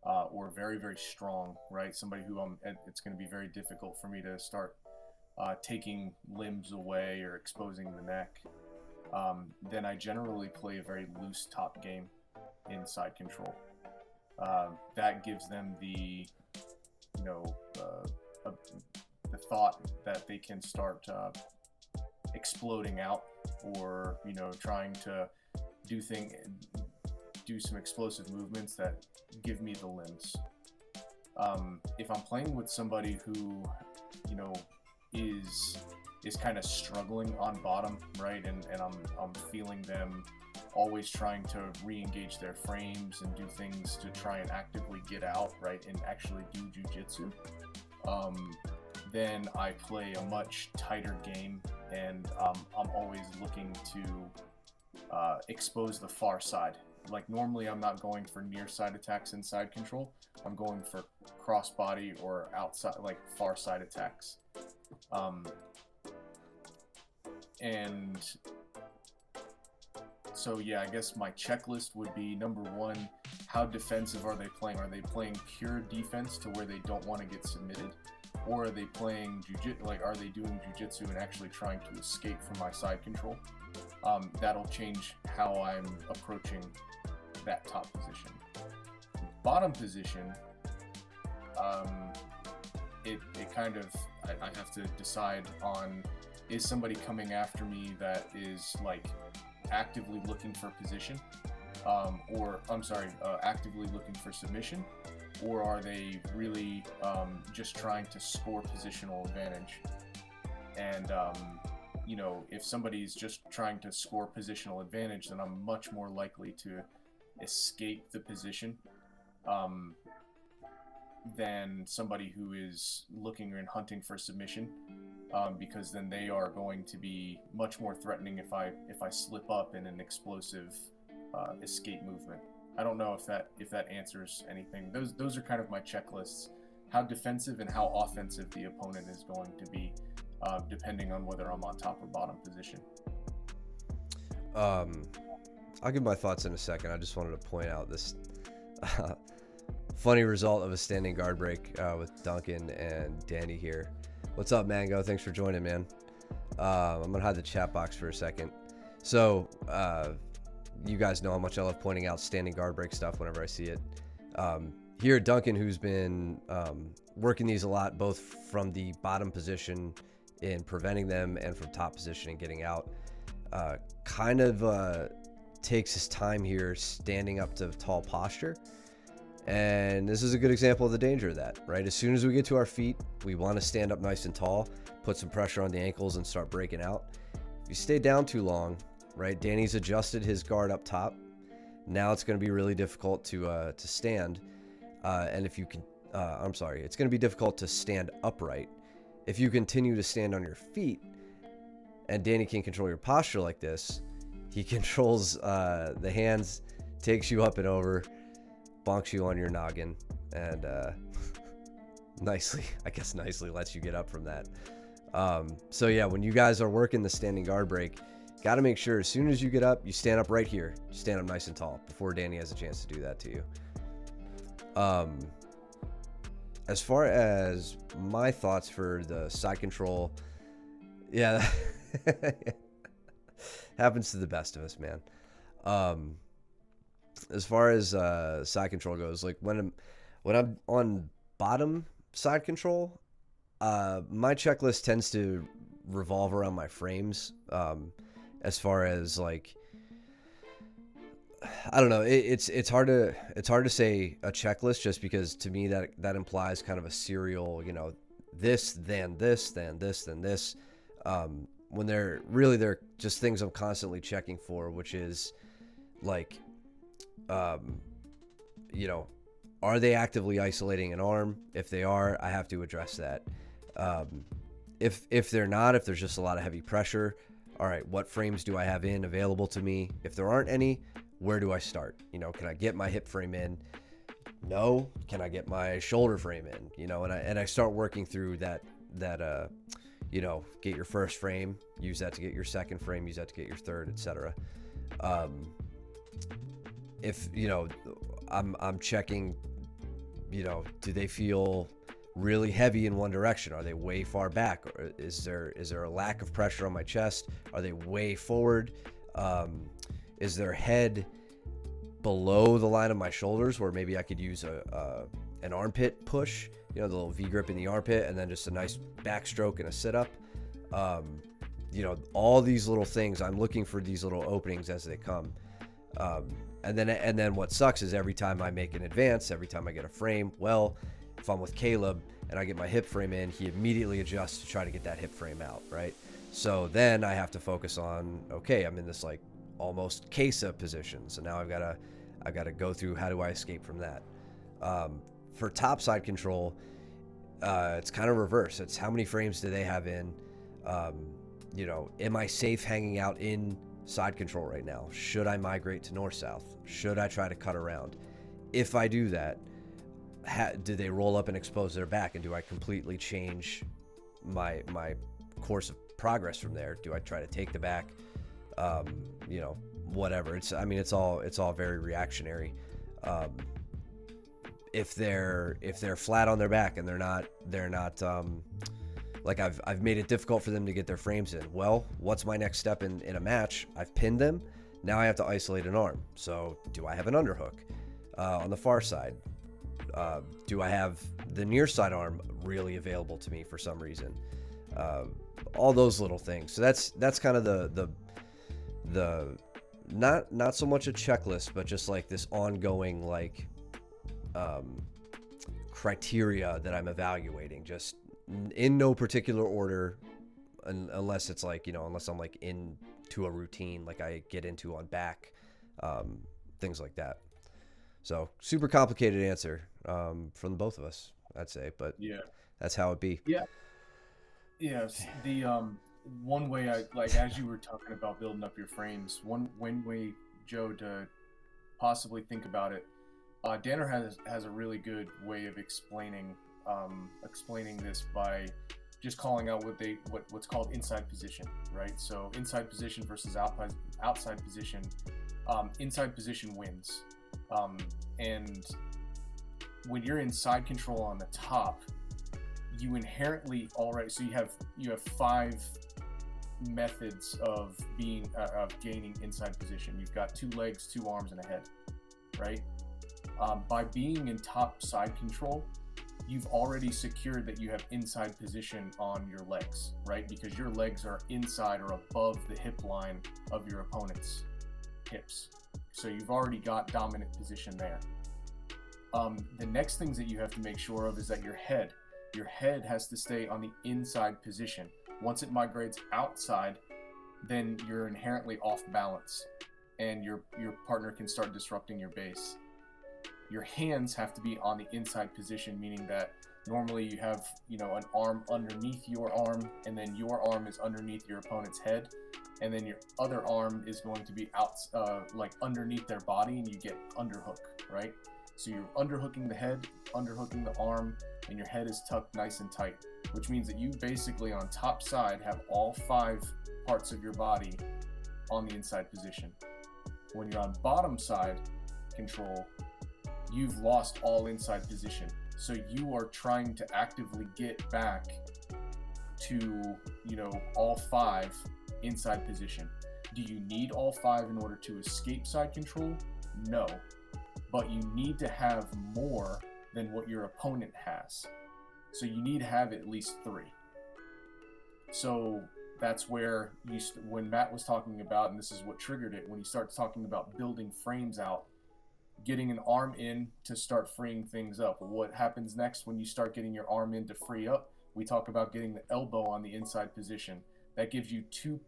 or very, very strong, right? Somebody who it's going to be very difficult for me to start taking limbs away or exposing the neck. Then I generally play a very loose top game in side control. That gives them the thought that they can start exploding out, or trying to do some explosive movements that give me the limbs. If I'm playing with somebody who is kind of struggling on bottom, right, and I'm feeling them always trying to re-engage their frames and do things to try and actively get out, right, and actually do jujitsu, then I play a much tighter game, and I'm always looking to expose the far side. Like normally, I'm not going for near side attacks and side control. I'm going for cross body or outside, like far side attacks. And so yeah, I guess my checklist would be number one: how defensive are they playing? Are they playing pure defense to where they don't want to get submitted, or are they playing jujitsu? Like, are they doing jujitsu and actually trying to escape from my side control? That'll change how I'm approaching that top position. Bottom position, it kind of I have to decide on, is somebody coming after me that is like actively looking for position, actively looking for submission, or are they really just trying to score positional advantage? And if somebody's just trying to score positional advantage, then I'm much more likely to escape the position than somebody who is looking and hunting for submission, because then they are going to be much more threatening if I slip up in an explosive escape movement. I don't know if that answers anything. Those are kind of my checklists: how defensive and how offensive the opponent is going to be, depending on whether I'm on top or bottom position. I'll give my thoughts in a second. I just wanted to point out this funny result of a standing guard break with Duncan and Danny here. What's up, Mango? Thanks for joining, man. I'm gonna hide the chat box for a second. So you guys know how much I love pointing out standing guard break stuff whenever I see it. Here, Duncan, who's been working these a lot, both from the bottom position in preventing them and from top position and getting out, kind of takes his time here standing up to tall posture. And this is a good example of the danger of that, right? As soon as we get to our feet, we want to stand up nice and tall, put some pressure on the ankles and start breaking out. If you stay down too long, right? Danny's adjusted his guard up top. Now it's going to be really difficult to stand. And if you can, it's going to be difficult to stand upright. If you continue to stand on your feet and Danny can control your posture like this, he controls the hands, takes you up and over, bonks you on your noggin, and nicely lets you get up from that. So yeah, when you guys are working the standing guard break, got to make sure as soon as you get up, you stand up right here. You stand up nice and tall before Danny has a chance to do that to you. As far as my thoughts for the side control, yeah, happens to the best of us, man. As far as side control goes, like when I'm on bottom side control, my checklist tends to revolve around my frames. As far as like, I don't know, it's hard to say a checklist, just because to me that implies kind of a serial, this, then this, then this, then this. When they're just things I'm constantly checking for, which is like, are they actively isolating an arm? If they are, I have to address that. If they're not, if there's just a lot of heavy pressure, all right, what frames do I have available to me? If there aren't any, where do I start? Can I get my hip frame in? No. Can I get my shoulder frame in? And I start working through that, get your first frame, use that to get your second frame, use that to get your third, etc. If, I'm checking, do they feel really heavy in one direction? Are they way far back? Or is there a lack of pressure on my chest? Are they way forward? Is their head below the line of my shoulders, where maybe I could use an armpit push, the little V grip in the armpit, and then just a nice backstroke and a sit up. All these little things, I'm looking for these little openings as they come. And then what sucks is every time I make an advance, every time I get a frame, well, if I'm with Caleb and I get my hip frame in, he immediately adjusts to try to get that hip frame out, right? So then I have to focus on, okay, I'm in this like almost Kesa position. So now I've got to go through, how do I escape from that? For top side control, It's kind of reverse. It's how many frames do they have in? You know, am I safe hanging out in side control right now? Should I migrate to north-south? Should I try to cut around? If I do that, do they roll up and expose their back, and do I completely change my course of progress from there? Do I try to take the back? You know, whatever. I mean, it's all very reactionary. If they're flat on their back and they're not like I've made it difficult for them to get their frames in. Well, what's my next step in a match? I've pinned them. Now I have to isolate an arm. So do I have an underhook on the far side? Do I have the near side arm really available to me for some reason? All those little things. So that's kind of the not so much a checklist, but just like this ongoing like criteria that I'm evaluating, just in no particular order, unless it's like, you know, unless I'm like into a routine like I get into on back, things like that. So super complicated answer from both of us, I'd say, but Yeah. that's how it be. Yeah. Yes. The one way I like, as you were talking about building up your frames, one way, Joe, to possibly think about it, Danner has a really good way of explaining this by just calling out what's called inside position, right? So inside position versus outside position. Inside position wins, and when you're in side control on the top, you inherently already, so you have 5 methods of gaining inside position. You've got 2 legs, 2 arms, and a head, right? By being in top side control, you've already secured that you have inside position on your legs, right? Because your legs are inside or above the hip line of your opponent's hips. So you've already got dominant position there. The next things that you have to make sure of is that your head has to stay on the inside position. Once it migrates outside, then you're inherently off balance and your partner can start disrupting your base. Your hands have to be on the inside position, meaning that normally you have, you know, an arm underneath your arm, and then your arm is underneath your opponent's head, and then your other arm is going to be out, like underneath their body, and you get underhook, right? So you're underhooking the head, underhooking the arm, and your head is tucked nice and tight, which means that you basically on top side have all 5 parts of your body on the inside position. When you're on bottom side control, you've lost all inside position. So you are trying to actively get back to, you know, all 5 inside position. Do you need all 5 in order to escape side control? No. But you need to have more than what your opponent has. So you need to have at least 3. So that's where when Matt was talking about, and this is what triggered it, when he starts talking about building frames out, getting an arm in to start freeing things up. What happens next when you start getting your arm in to free up? We talk about getting the elbow on the inside position. That gives you two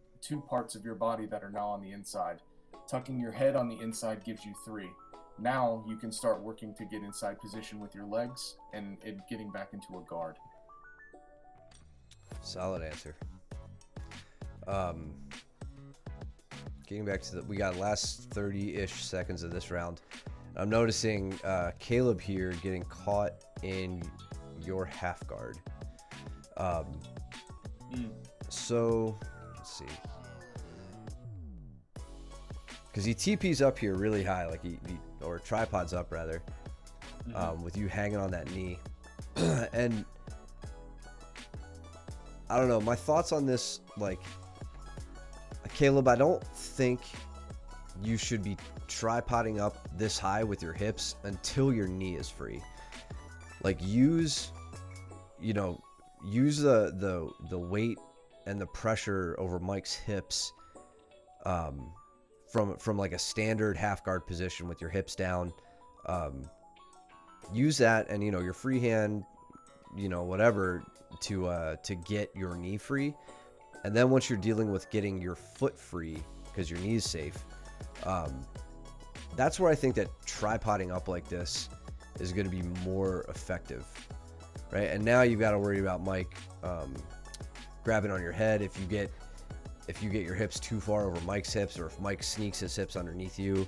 parts of your body that are now on the inside. Tucking your head on the inside gives you 3. Now you can start working to get inside position with your legs and getting back into a guard. Solid answer. Getting back to we got last 30-ish seconds of this round. I'm noticing Caleb here getting caught in your half guard. So let's see, because he TP's up here really high, like he or tripods up rather, with you hanging on that knee, and I don't know, my thoughts on this, like, Caleb, I don't think you should be tripoding up this high with your hips until your knee is free. Like, use the weight and the pressure over Mike's hips from like a standard half guard position with your hips down. Use that, and your free hand, whatever, to get your knee free. And then once you're dealing with getting your foot free because your knee's safe, that's where I think that tripoding up like this is going to be more effective. right? And now you've got to worry about Mike grabbing on your head if you get your hips too far over Mike's hips, or if Mike sneaks his hips underneath you,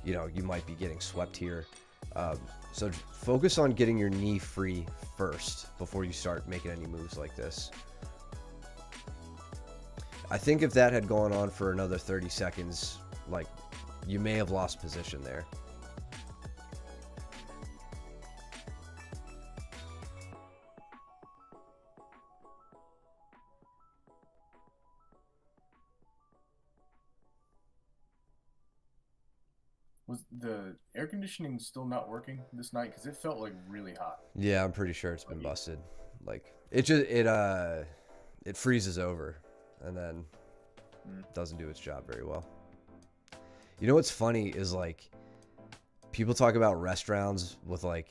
you might be getting swept here. So focus on getting your knee free first before you start making any moves like this. I think if that had gone on for another 30 seconds, like, you may have lost position there. Was the air conditioning still not working this night? Because it felt like really hot. Yeah, I'm pretty sure it's been busted. Like, it freezes over and then doesn't do its job very well. You know what's funny is, like, people talk about rest rounds with, like,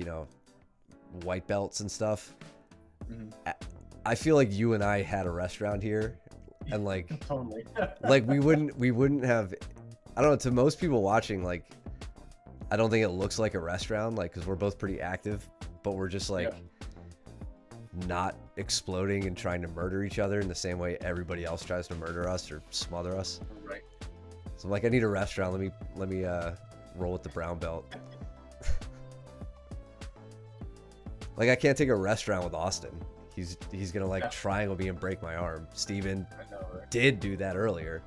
white belts and stuff. I feel like you and I had a rest round here, and like Totally. like we wouldn't have, I don't know, to most people watching, like, I don't think it looks like a rest round, like, because we're both pretty active, but we're just like not exploding and trying to murder each other in the same way everybody else tries to murder us or smother us. Right. So I'm like, I need a rest round. Let me roll with the brown belt. Like, I can't take a rest round with Austin. He's gonna like triangle me and break my arm. Steven did do that earlier.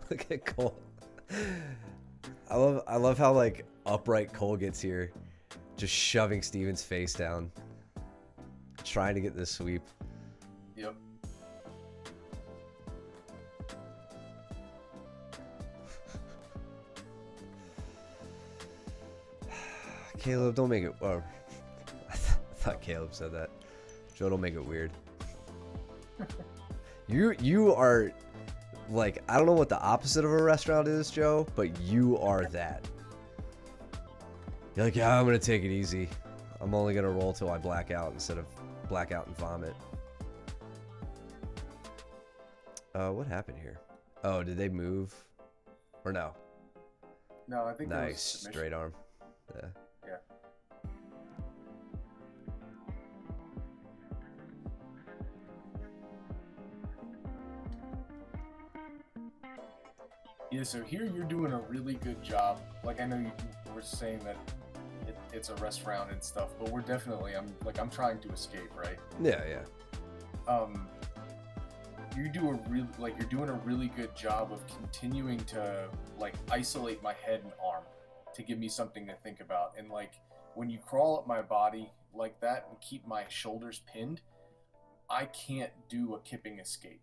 Look at Cole. I love how, like, upright Cole gets here, just shoving Steven's face down, trying to get this sweep. Yep. Caleb, don't make it. Oh, I thought Caleb said that. Joe, don't make it weird. You are, like, I don't know what the opposite of a restaurant is, Joe, but you are that. You're like, yeah, I'm gonna take it easy. I'm only gonna roll till I black out instead of black out and vomit. What happened here? Oh, did they move? Or no? No, I think nice straight arm. Yeah. Yeah. Yeah, so here you're doing a really good job. Like, I know you were saying that it's a rest round and stuff, but we're definitely, I'm trying to escape, right? Yeah. You're doing a really good job of continuing to, like, isolate my head and arm to give me something to think about. And, like, when you crawl up my body like that and keep my shoulders pinned, I can't do a kipping escape.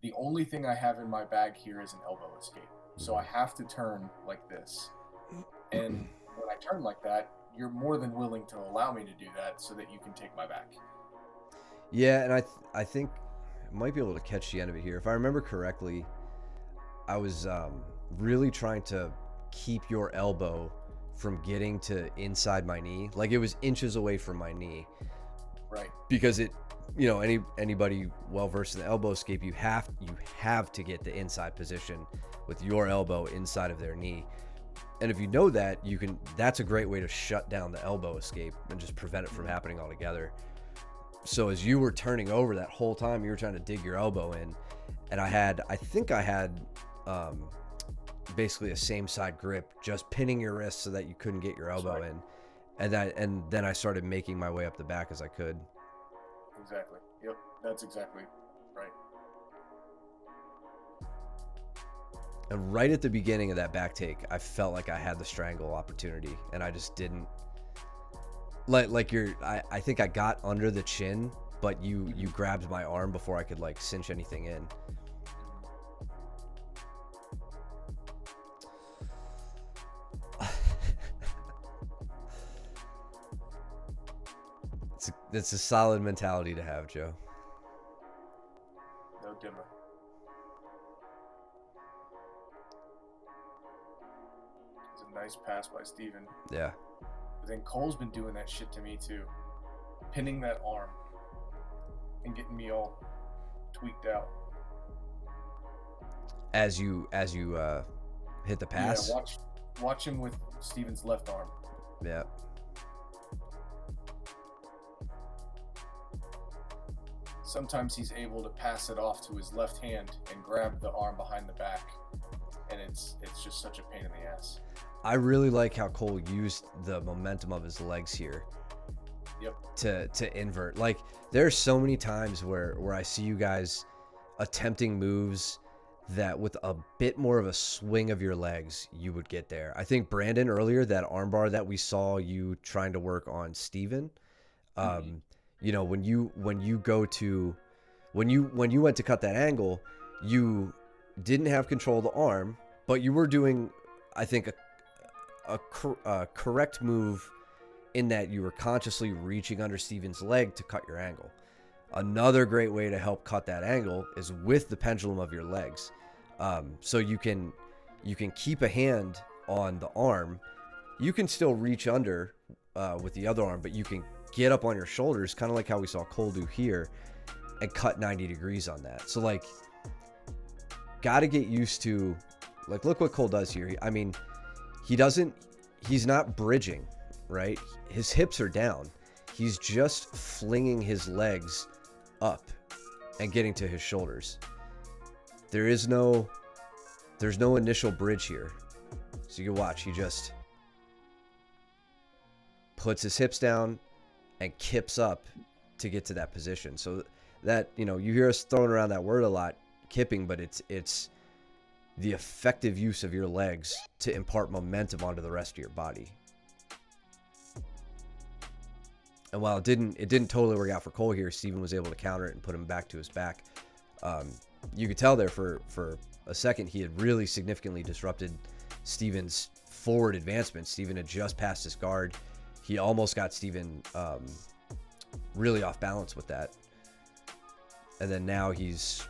The only thing I have in my bag here is an elbow escape. So I have to turn like this. And when I turn like that, you're more than willing to allow me to do that so that you can take my back. Yeah, and I think I might be able to catch the end of it here. If I remember correctly, I was really trying to keep your elbow from getting to inside my knee. Like, it was inches away from my knee. Right. Because it, anybody well versed in the elbow escape, you have to get the inside position with your elbow inside of their knee. And if you know that, that's a great way to shut down the elbow escape and just prevent it from happening altogether. So as you were turning over that whole time, you were trying to dig your elbow in, and I think I had basically a same side grip, just pinning your wrist so that you couldn't get your elbow in. And then I started making my way up the back as I could. Exactly. Yep. That's exactly right. And right at the beginning of that back take, I felt like I had the strangle opportunity, and I just didn't. I think I got under the chin, but you grabbed my arm before I could, like, cinch anything in. It's a solid mentality to have, Joe. No dimmer. It's a nice pass by Steven. Yeah. But then Cole's been doing that shit to me too. Pinning that arm and getting me all tweaked out. as you hit the pass. Yeah, watch him with Steven's left arm. Yeah. Sometimes he's able to pass it off to his left hand and grab the arm behind the back, and it's just such a pain in the ass. I really like how Cole used the momentum of his legs here. Yep. To invert. Like, there's so many times where I see you guys attempting moves that with a bit more of a swing of your legs, you would get there. I think Brandon earlier, that armbar that we saw you trying to work on Steven, you know, when you went to cut that angle, you didn't have control of the arm, but you were doing, I think, a correct move in that you were consciously reaching under Steven's leg to cut your angle. Another great way to help cut that angle is with the pendulum of your legs. So you can keep a hand on the arm. You can still reach under with the other arm, but you can get up on your shoulders, kind of like how we saw Cole do here, and cut 90 degrees on that. So, like, got to get used to, like, look what Cole does here. I mean, he's not bridging, right? His hips are down. He's just flinging his legs up and getting to his shoulders. There's no initial bridge here. So you can watch, he just puts his hips down and kips up to get to that position. So that, you know, you hear us throwing around that word a lot, kipping, but it's the effective use of your legs to impart momentum onto the rest of your body. And while it didn't totally work out for Cole here, Steven was able to counter it and put him back to his back. You could tell there for a second he had really significantly disrupted Steven's forward advancement. Steven had just passed his guard. He almost got Steven really off balance with that. And then now he's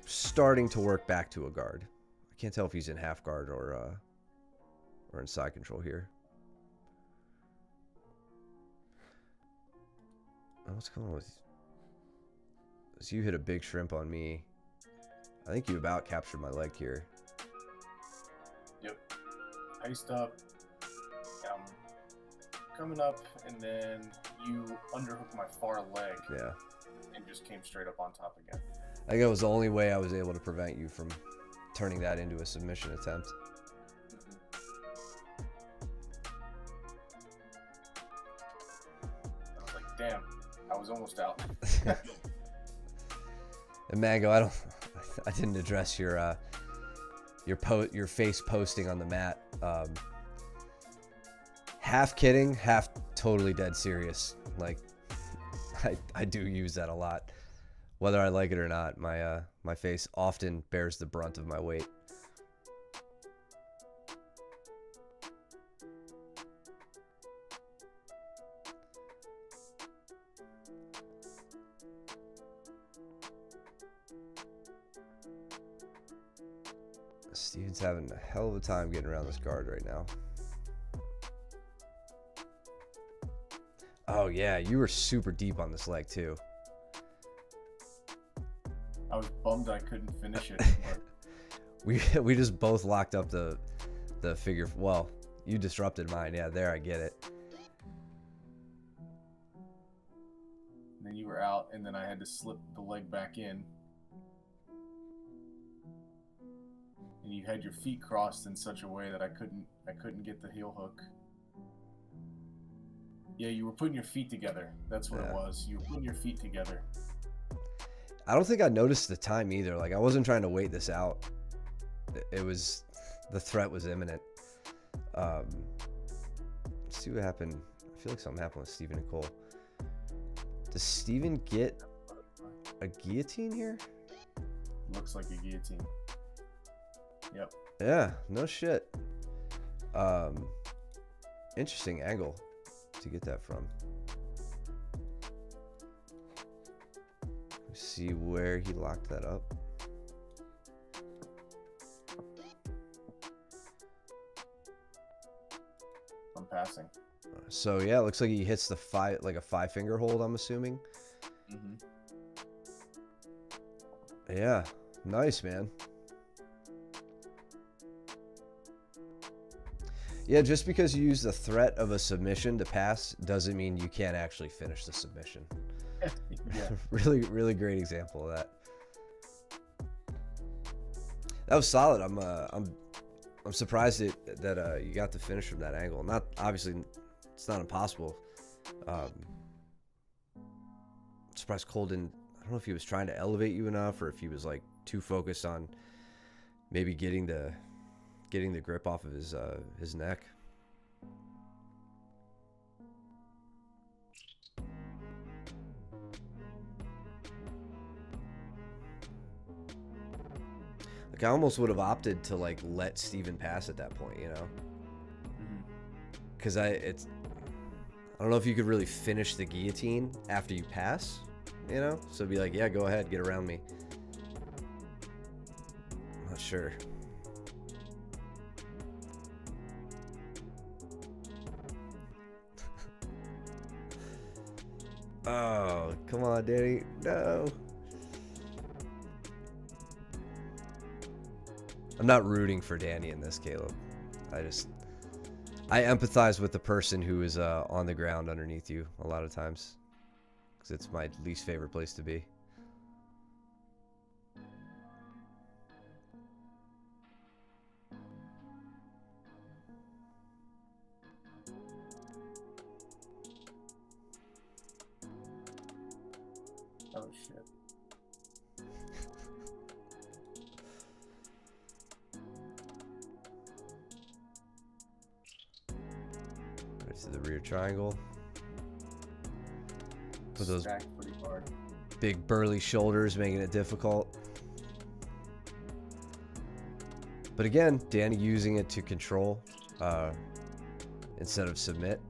starting to work back to a guard. I can't tell if he's in half guard or in side control here. What's going on with you? So you hit a big shrimp on me. I think you about captured my leg here. Yep. Iced up. Coming up, and then you underhooked my far leg. Yeah. And just came straight up on top again. I think that was the only way I was able to prevent you from turning that into a submission attempt. I was like, damn, I was almost out. And Mango, I didn't address your face posting on the mat. Half kidding, half totally dead serious. Like, I do use that a lot, whether I like it or not. My face often bears the brunt of my weight. Steven's having a hell of a time getting around this guard right now. Oh yeah, you were super deep on this leg too. I was bummed I couldn't finish it. But... we just both locked up the figure. Well, you disrupted mine. Yeah, there, I get it. And then you were out, and then I had to slip the leg back in. And you had your feet crossed in such a way that I couldn't get the heel hook. Yeah, you were putting your feet together. That's what it was. You were putting your feet together. I don't think I noticed the time either. Like, I wasn't trying to wait this out. The threat was imminent. Let's see what happened. I feel like something happened with Steven and Cole. Does Steven get a guillotine here? Looks like a guillotine. Yep. Yeah, no shit. Interesting angle to get that from. Let's see where he locked that up. I'm passing. So yeah, it looks like he hits the a 5-finger hold, I'm assuming. Mm-hmm. Yeah, nice, man. Yeah, just because you use the threat of a submission to pass doesn't mean you can't actually finish the submission. Yeah. Really, really great example of that. That was solid. I'm surprised that you got the finish from that angle. Not obviously, it's not impossible. Surprised Cole didn't. I don't know if he was trying to elevate you enough, or if he was like too focused on maybe getting the grip off of his neck. Like I almost would have opted to like let Steven pass at that point, you know, because I don't know if you could really finish the guillotine after you pass, you know, so be like, yeah, go ahead, get around me. I'm not sure. Oh, come on, Danny. No. I'm not rooting for Danny in this, Caleb. I empathize with the person who is on the ground underneath you a lot of times, because it's my least favorite place to be. Oh shit. Right to the rear triangle. Put those Stacked pretty hard. big burly shoulders, making it difficult. But again, Danny using it to control instead of submit.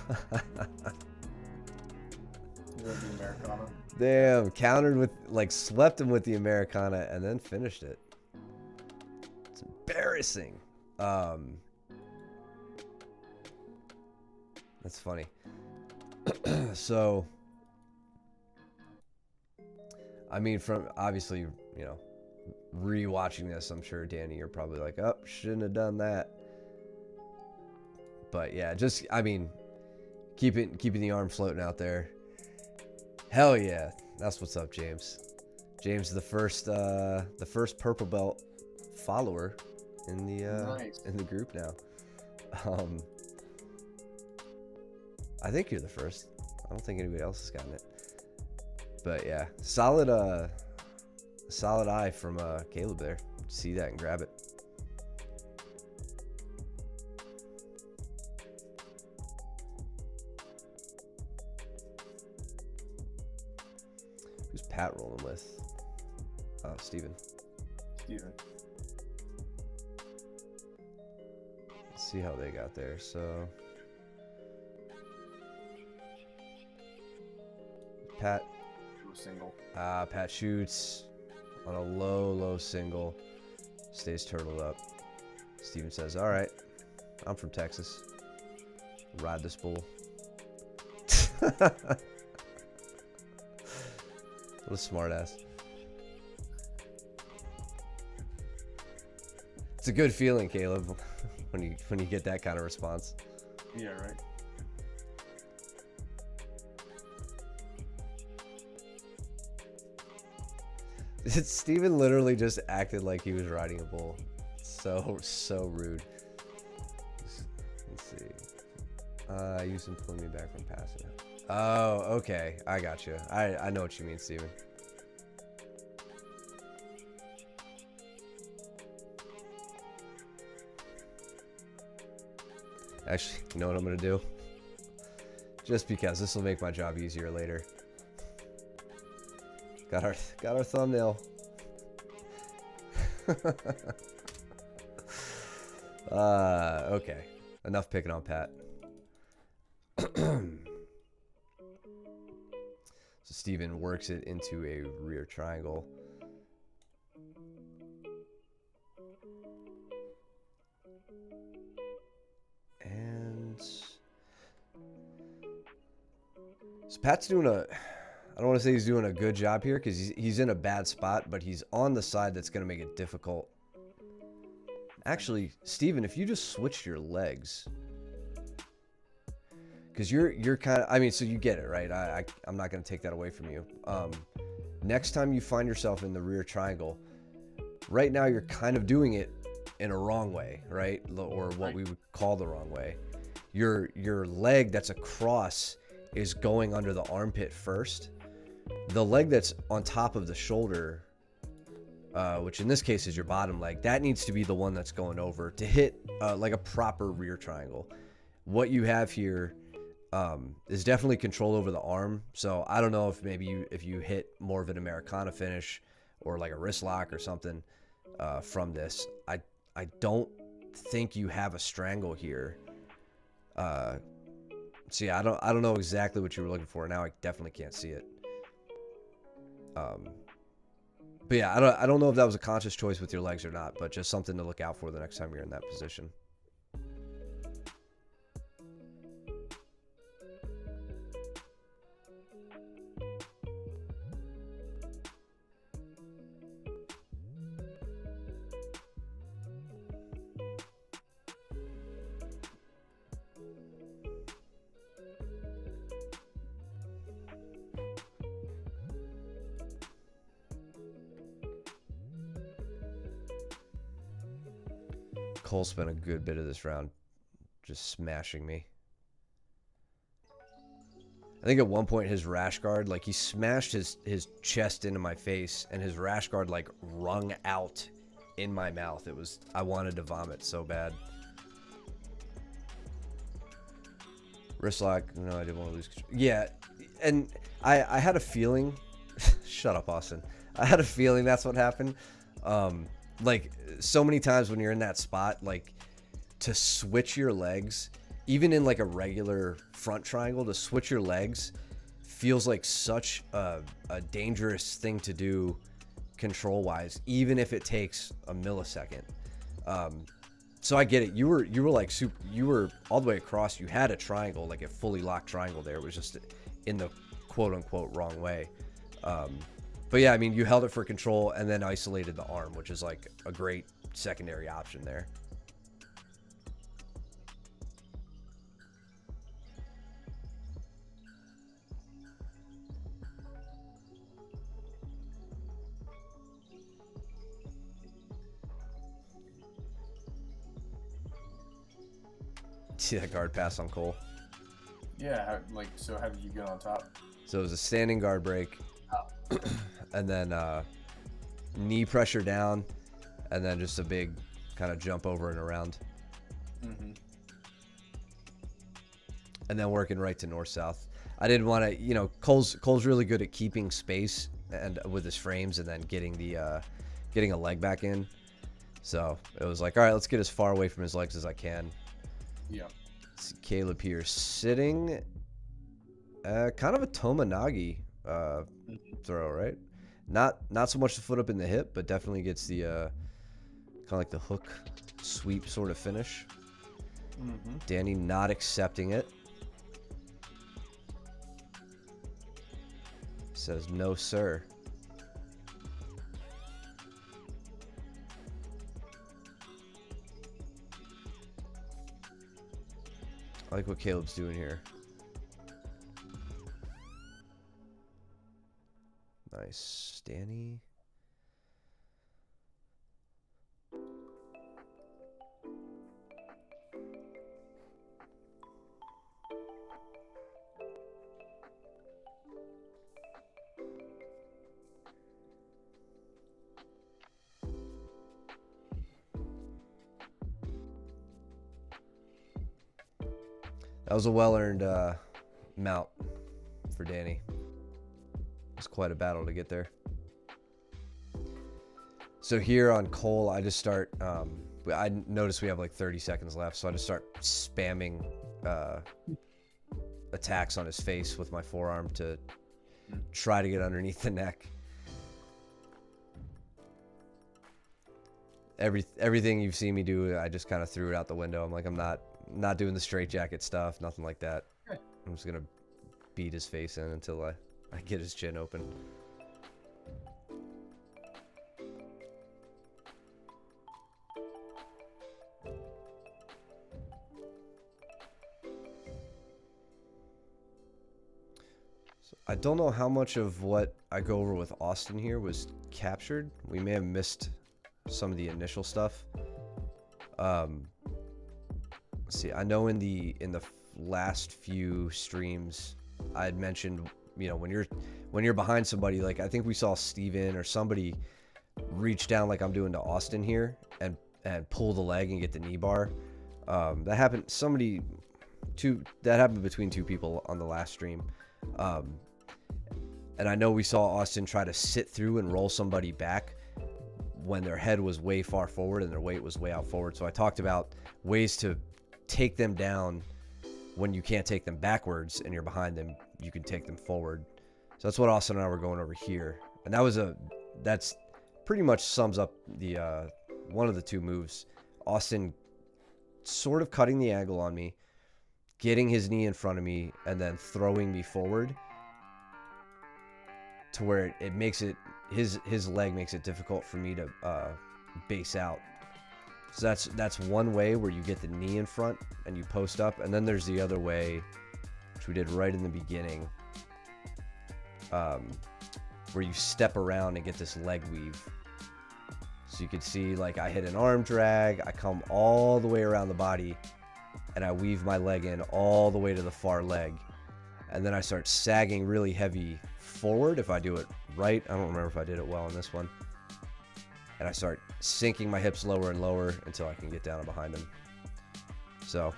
The Americana. Damn, countered with, like, swept him with the Americana and then finished it. It's embarrassing. That's funny. So, I mean, from obviously, you know, rewatching this, I'm sure, Danny, you're probably like, oh, shouldn't have done that. But yeah, just, I mean, keeping the arm floating out there. Hell yeah, that's what's up, James. James, the first purple belt follower in the group now. I think you're the first. I don't think anybody else has gotten it. But yeah, solid eye from Caleb there. See that and grab it. Who's Pat rolling with? Steven. Steven. Let's see how they got there. So Pat. Single. Pat shoots on a low single. Stays turtled up. Steven says, all right, I'm from Texas. Ride this bull. What a smart ass. It's a good feeling, Caleb, when you get that kind of response. Yeah, right. Steven literally just acted like he was riding a bull. So rude. Let's see. You some pulling me back from passing it. Oh, okay. I got you. I know what you mean, Steven. Actually, you know what I'm gonna do? Just because this will make my job easier later. Got our thumbnail. Okay. Enough picking on Pat. So Steven works it into a rear triangle. And so Pat's doing I don't want to say he's doing a good job here because he's in a bad spot, but he's on the side that's going to make it difficult. Actually, Steven, if you just switched your legs, because you're kind of, I mean, so you get it, right? I'm not going to take that away from you. Next time you find yourself in the rear triangle, right now you're kind of doing it in a wrong way, right? Or what we would call the wrong way. Your leg that's across is going under the armpit first. The leg that's on top of the shoulder, which in this case is your bottom leg, that needs to be the one that's going over to hit like a proper rear triangle. What you have here is definitely control over the arm. So I don't know if maybe if you hit more of an Americana finish or like a wrist lock or something from this. I don't think you have a strangle here. So yeah, I don't know exactly what you were looking for. Now I definitely can't see it. But yeah, I don't know if that was a conscious choice with your legs or not, but just something to look out for the next time you're in that position. Cole spent a good bit of this round just smashing me. I think at one point his rash guard, like he smashed his chest into my face and his rash guard like wrung out in my mouth. It was, I wanted to vomit so bad. Wrist lock, no, I didn't want to lose control. Yeah, and I had a feeling, shut up Austin. I had a feeling that's what happened. Like so many times when you're in that spot, like to switch your legs, even in like a regular front triangle, to switch your legs feels like such a dangerous thing to do control wise, even if it takes a millisecond. So I get it. You were like you were all the way across. You had a triangle, like a fully locked triangle there. It was just in the quote unquote wrong way. But yeah, I mean, you held it for control and then isolated the arm, which is like a great secondary option there. See that guard pass on Cole? Yeah, so how did you get on top? So it was a standing guard break. And then knee pressure down, and then just a big kind of jump over and around. Mm-hmm. And then working right to north-south. I didn't want to, you know, Cole's really good at keeping space and with his frames and then getting a leg back in. So it was like, all right, let's get as far away from his legs as I can. Yeah. See Caleb here sitting, kind of a Tomonagi throw, right? Not so much the foot up in the hip, but definitely gets the kind of like the hook sweep sort of finish. Mm-hmm. Danny not accepting it. Says no, sir. I like what Caleb's doing here. Nice, Danny. That was a well-earned mount for Danny. It was quite a battle to get there. So here on Cole, I just start, I notice we have like 30 seconds left, so I just start spamming attacks on his face with my forearm to try to get underneath the neck. Everything you've seen me do, I just kind of threw it out the window. I'm like, I'm not doing the straight jacket stuff, nothing like that. I'm just gonna beat his face in until I get his chin open. So I don't know how much of what I go over with Austin here was captured. We may have missed some of the initial stuff. Let's see. I know in the last few streams, I had mentioned, you know, when you're behind somebody, like I think we saw Steven or somebody reach down like I'm doing to Austin here and pull the leg and get the knee bar. That happened. That happened between two people on the last stream. And I know we saw Austin try to sit through and roll somebody back when their head was way far forward and their weight was way out forward. So I talked about ways to take them down when you can't take them backwards and you're behind them. You can take them forward. So that's what Austin and I were going over here. And that's pretty much sums up the one of the two moves. Austin sort of cutting the angle on me, getting his knee in front of me, and then throwing me forward to where it makes it his leg makes it difficult for me to base out. So that's one way where you get the knee in front and you post up, and then there's the other way, which we did right in the beginning, where you step around and get this leg weave. So you can see, like, I hit an arm drag, I come all the way around the body, and I weave my leg in all the way to the far leg, and then I start sagging really heavy forward if I do it right. I don't remember if I did it well in this one. And I start sinking my hips lower and lower until I can get down and behind him. So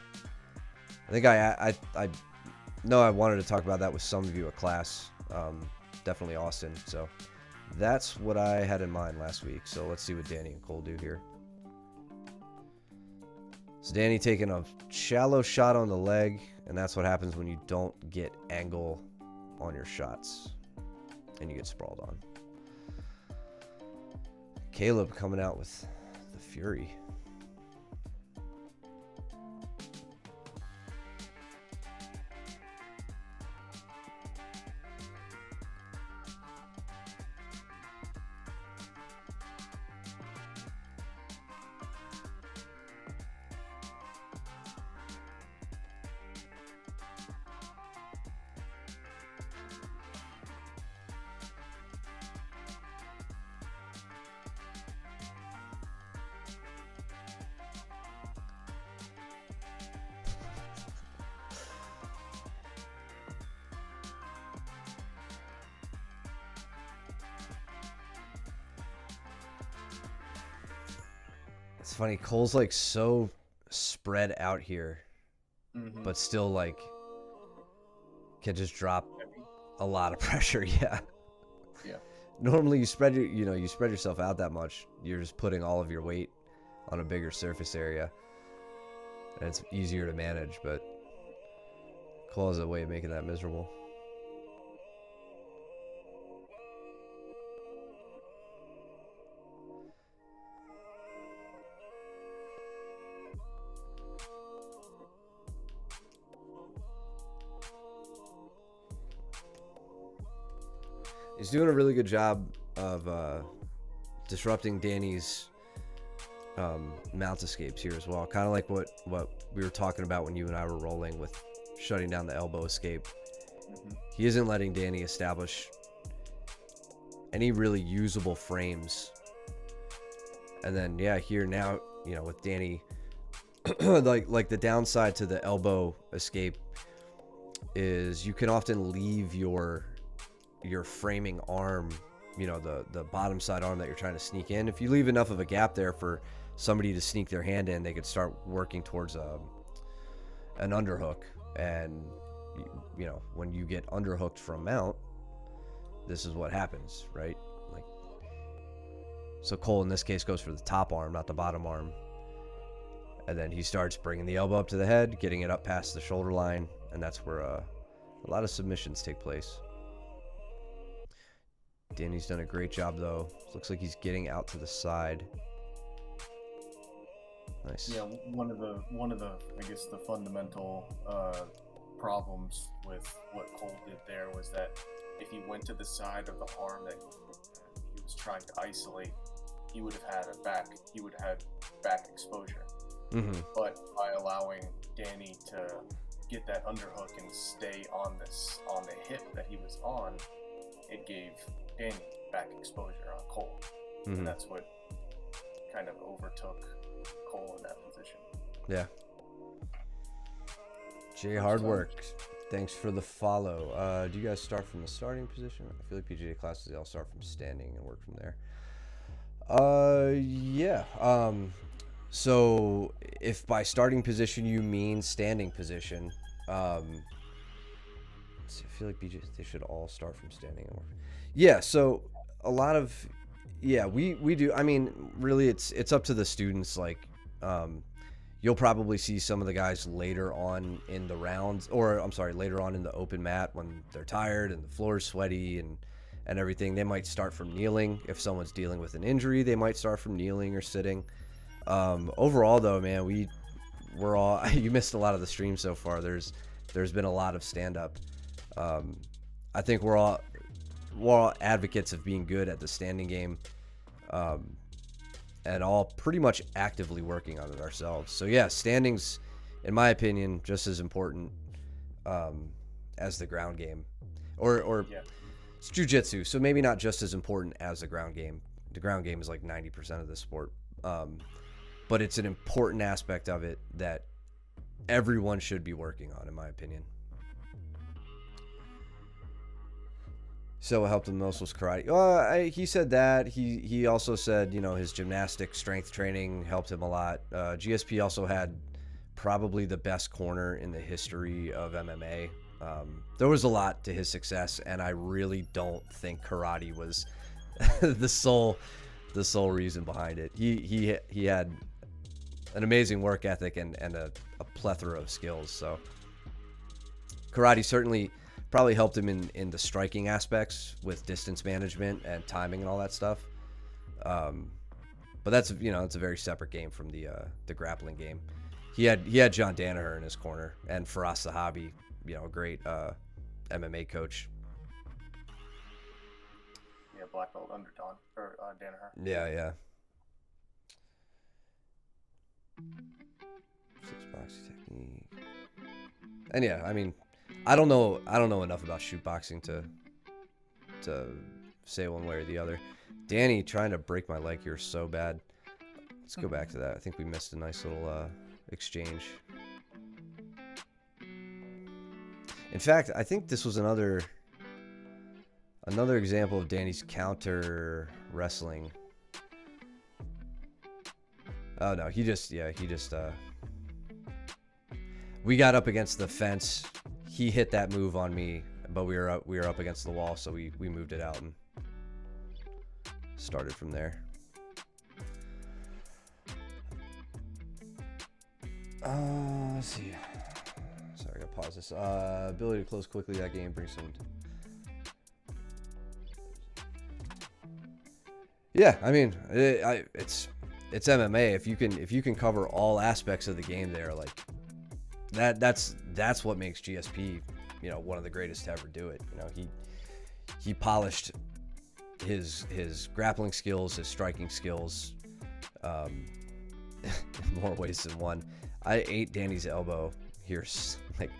I think I know I wanted to talk about that with some of you at class, definitely Austin. So that's what I had in mind last week. So let's see what Danny and Cole do here. So Danny taking a shallow shot on the leg, and that's what happens when you don't get angle on your shots and you get sprawled on. Caleb coming out with the fury. It's funny, Cole's like so spread out here, but still like can just drop a lot of pressure. Yeah. Normally you spread yourself out that much, you're just putting all of your weight on a bigger surface area, and it's easier to manage. But Cole has a way of making that miserable. He's doing a really good job of disrupting Danny's mount escapes here as well. Kind of like what we were talking about when you and I were rolling with shutting down the elbow escape. He isn't letting Danny establish any really usable frames. And then, yeah, here now, you know, with Danny, like the downside to the elbow escape is you can often leave your framing arm, you know, the bottom side arm that you're trying to sneak in. If you leave enough of a gap there for somebody to sneak their hand in, they could start working towards an underhook. And you know, when you get underhooked from mount, this is what happens, right? Like, so Cole in this case goes for the top arm, not the bottom arm, and then he starts bringing the elbow up to the head, getting it up past the shoulder line, and that's where a lot of submissions take place. Danny's done a great job though. Looks like he's getting out to the side. Nice. Yeah, one of the I guess the fundamental problems with what Cole did there was that if he went to the side of the arm that he was trying to isolate, he would have had back exposure. Mm-hmm. But by allowing Danny to get that underhook and stay on the hip that he was on, it gave Danny back exposure on Cole. Mm-hmm. And that's what kind of overtook Cole in that position. Yeah. Jay Hardwork, thanks for the follow. Do you guys start from the starting position? I feel like PGA classes, they all start from standing and work from there. Yeah. So if by starting position you mean standing position, I feel like they should all start from standing and work. Yeah. So a lot of, we do. I mean, really, it's up to the students. Like, you'll probably see some of the guys later on in the rounds, or I'm sorry, later on in the open mat when they're tired and the floor is sweaty and everything. They might start from kneeling. If someone's dealing with an injury, they might start from kneeling or sitting. Overall, though, man, we're all. You missed a lot of the stream so far. There's been a lot of stand up. I think we're all advocates of being good at the standing game, and all pretty much actively working on it ourselves. So yeah, standings, in my opinion, just as important as the ground game, or Yeah. it's jiu-jitsu, so maybe not just as important as the ground game. The ground game is like 90% of the sport, but it's an important aspect of it that everyone should be working on, in my opinion. So what helped him most was karate. He said that. He also said, his gymnastic strength training helped him a lot. GSP also had probably the best corner in the history of MMA. There was a lot to his success, and I really don't think karate was the sole reason behind it. He had an amazing work ethic and a plethora of skills. So karate certainly probably helped him in the striking aspects with distance management and timing and all that stuff. But that's it's a very separate game from the grappling game. He had John Danaher in his corner and Firas Zahabi, a great MMA coach. Yeah, black belt under Danaher. Yeah. Six boxing technique. And yeah, I mean, I don't know enough about shoot boxing to say one way or the other. Danny trying to break my leg here so bad. Let's go back to that. I think we missed a nice little exchange. In fact, I think this was another example of Danny's counter wrestling. Oh no, he just we got up against the fence. He hit that move on me, but we were up against the wall, so we moved it out and started from there. Let's see. Sorry, I gotta pause this. Ability to close quickly. That game brings some. Yeah, I mean, it's MMA. If you can cover all aspects of the game there, like that's what makes GSP, one of the greatest to ever do it. He polished his grappling skills, his striking skills, in more ways than one. I ate Danny's elbow here, like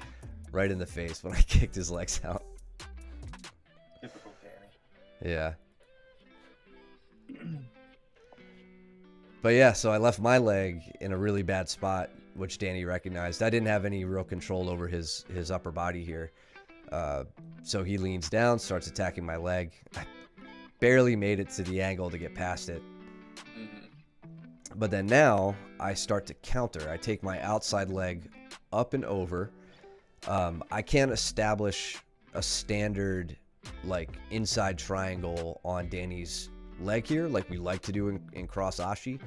right in the face when I kicked his legs out. Typical Danny. Yeah. But yeah, so I left my leg in a really bad spot, which Danny recognized. I didn't have any real control over his upper body here. So he leans down, starts attacking my leg. I barely made it to the angle to get past it. But then now I start to counter. I take my outside leg up and over. I can't establish a standard like inside triangle on Danny's leg here like we like to do in cross ashi.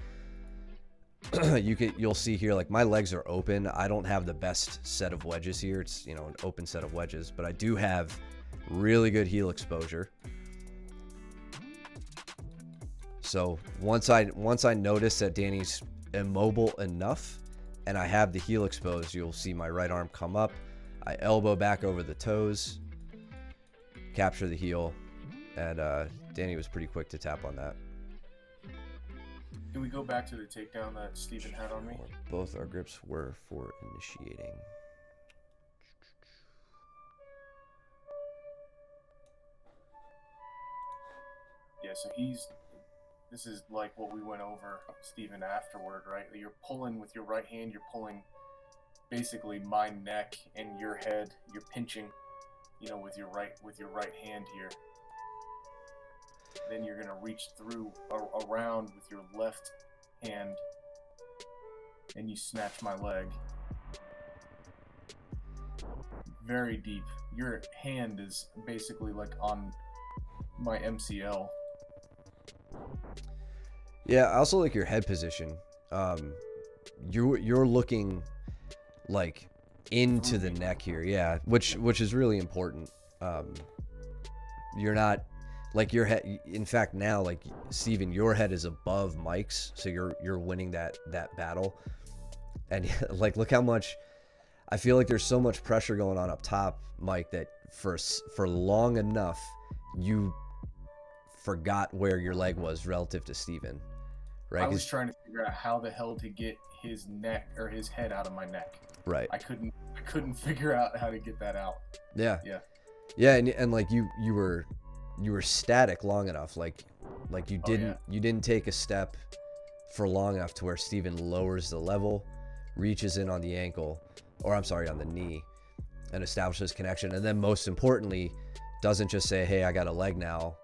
You'll see here, like my legs are open. I don't have the best set of wedges here. It's an open set of wedges, but I do have really good heel exposure. So once I notice that Danny's immobile enough and I have the heel exposed, you'll see my right arm come up. I elbow back over the toes, capture the heel, and Danny was pretty quick to tap on that. Can we go back to the takedown that Steven had on me? Both our grips were for initiating. Yeah, so this is like what we went over, Steven, afterward, right? You're pulling with your right hand, you're pulling basically my neck and your head. You're pinching, with your right hand here. Then you're gonna reach through around with your left hand, and you snatch my leg. Very deep. Your hand is basically like on my MCL. Yeah, I also like your head position. You're looking like into the neck here, yeah, which is really important. You're not like your head. In fact, now like Steven, your head is above Mike's, so you're winning that battle. And like, look how much I feel like there's so much pressure going on up top, Mike, that for long enough you forgot where your leg was relative to Steven. Right? I was trying to figure out how the hell to get his neck or his head out of my neck. Right. I couldn't figure out how to get that out. Yeah. Yeah. Yeah, and like you were static long enough, like you didn't take a step for long enough to where Steven lowers the level, reaches in on the ankle, or I'm sorry, on the knee, and establishes connection, and then most importantly, doesn't just say, "Hey, I got a leg now."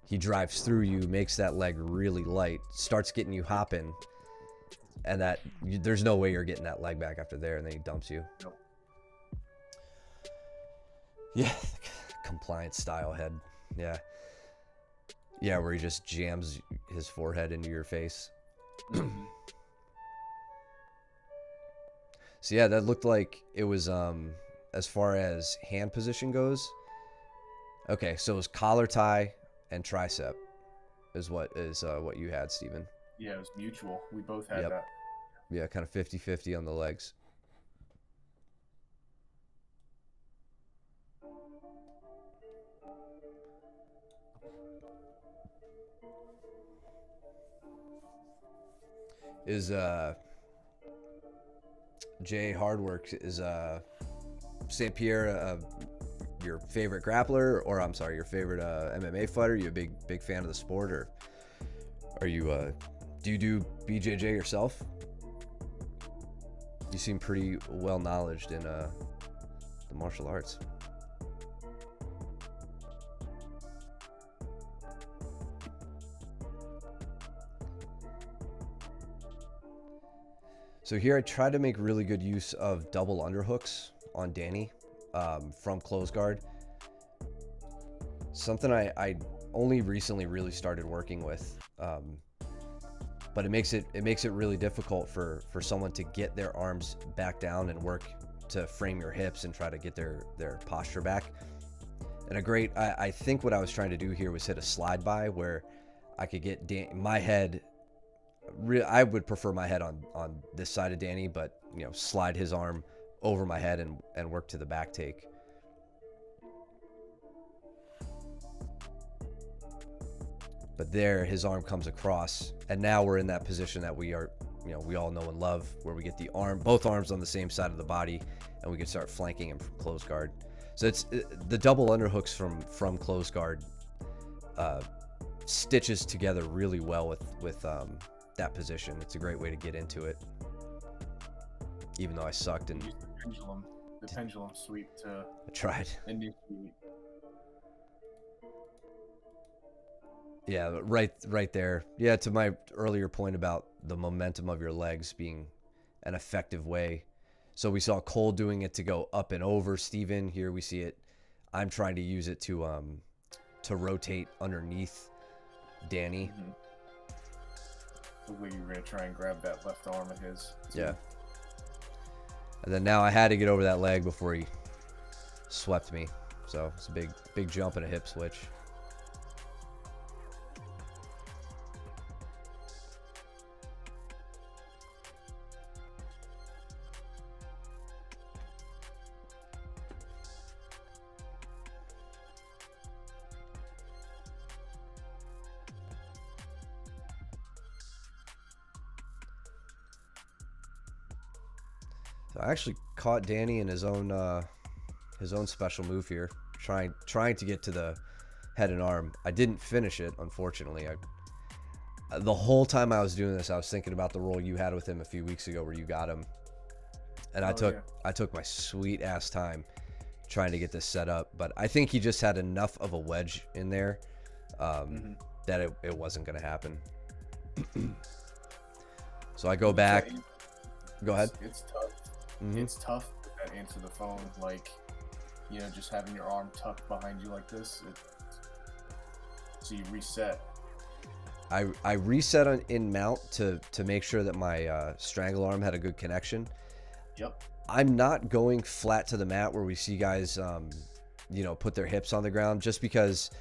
He drives through you, makes that leg really light, starts getting you hopping, and there's no way you're getting that leg back after there, and then he dumps you. Nope. Yeah, compliance style head. Yeah, where he just jams his forehead into your face. So yeah, that looked like it was as far as hand position goes. Okay, so it was collar tie and tricep is what you had, Steven. Yeah, it was mutual. We both had that. Yeah, kind of 50-50 on the legs. Is Jay Hardwork, is St. Pierre your favorite grappler, or I'm sorry, your favorite MMA fighter? Are you a big fan of the sport, or are you do you do BJJ yourself? You seem pretty well knowledged in the martial arts. So here I tried to make really good use of double underhooks on Danny from close guard. Something I only recently really started working with, but it makes it really difficult for someone to get their arms back down and work to frame your hips and try to get their posture back. And I think what I was trying to do here was hit a slide by where I could get my head. I would prefer my head on this side of Danny, but slide his arm over my head and work to the back take. But there, his arm comes across, and now we're in that position that we are, we all know and love, where we get both arms on the same side of the body, and we can start flanking him from close guard. So it's the double underhooks from close guard stitches together really well with that position. It's a great way to get into it, even though I sucked and used the pendulum sweep to I tried. Initiate. Yeah, right there. Yeah, to my earlier point about the momentum of your legs being an effective way. So we saw Cole doing it to go up and over Steven. Here we see it. I'm trying to use it to rotate underneath Danny. Mm-hmm. Looked like you were gonna try and grab that left arm of his. Yeah. And then now I had to get over that leg before he swept me. So it's a big jump and a hip switch. So I actually caught Danny in his own special move here, trying to get to the head and arm. I didn't finish it, unfortunately. The whole time I was doing this, I was thinking about the roll you had with him a few weeks ago where you got him, and Oh yeah. I took my sweet ass time trying to get this set up, but I think he just had enough of a wedge in there Hmm. that it wasn't going to happen. So I go back. Go ahead. It's tough. Hmm. It's tough to answer the phone, like, just having your arm tucked behind you like this. So you reset. I reset in mount to make sure that my strangle arm had a good connection. Yep. I'm not going flat to the mat where we see guys, put their hips on the ground, just because,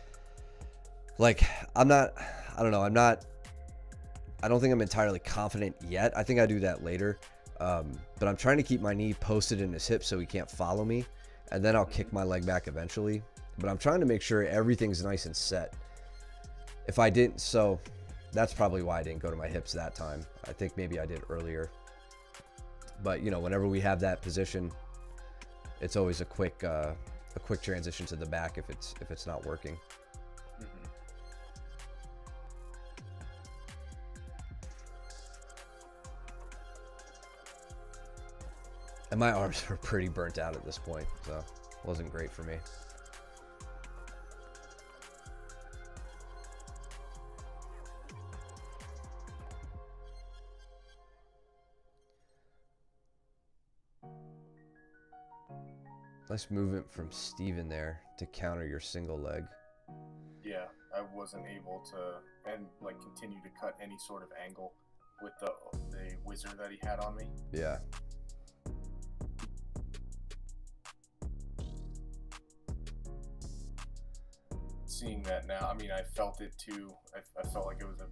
like, I don't know, I don't think I'm entirely confident yet. I think I do that later. But I'm trying to keep my knee posted in his hip so he can't follow me, and then I'll kick my leg back eventually. But I'm trying to make sure everything's nice and set. If I didn't, so that's probably why I didn't go to my hips that time. I think maybe I did earlier. But whenever we have that position, it's always a quick transition to the back if it's not working. Hmm. And my arms were pretty burnt out at this point, so it wasn't great for me. Nice movement from Steven there to counter your single leg. Yeah, I wasn't able to continue to cut any sort of angle with the whizzer that he had on me. Yeah. Seeing that now, I mean, I felt it too. I felt like it was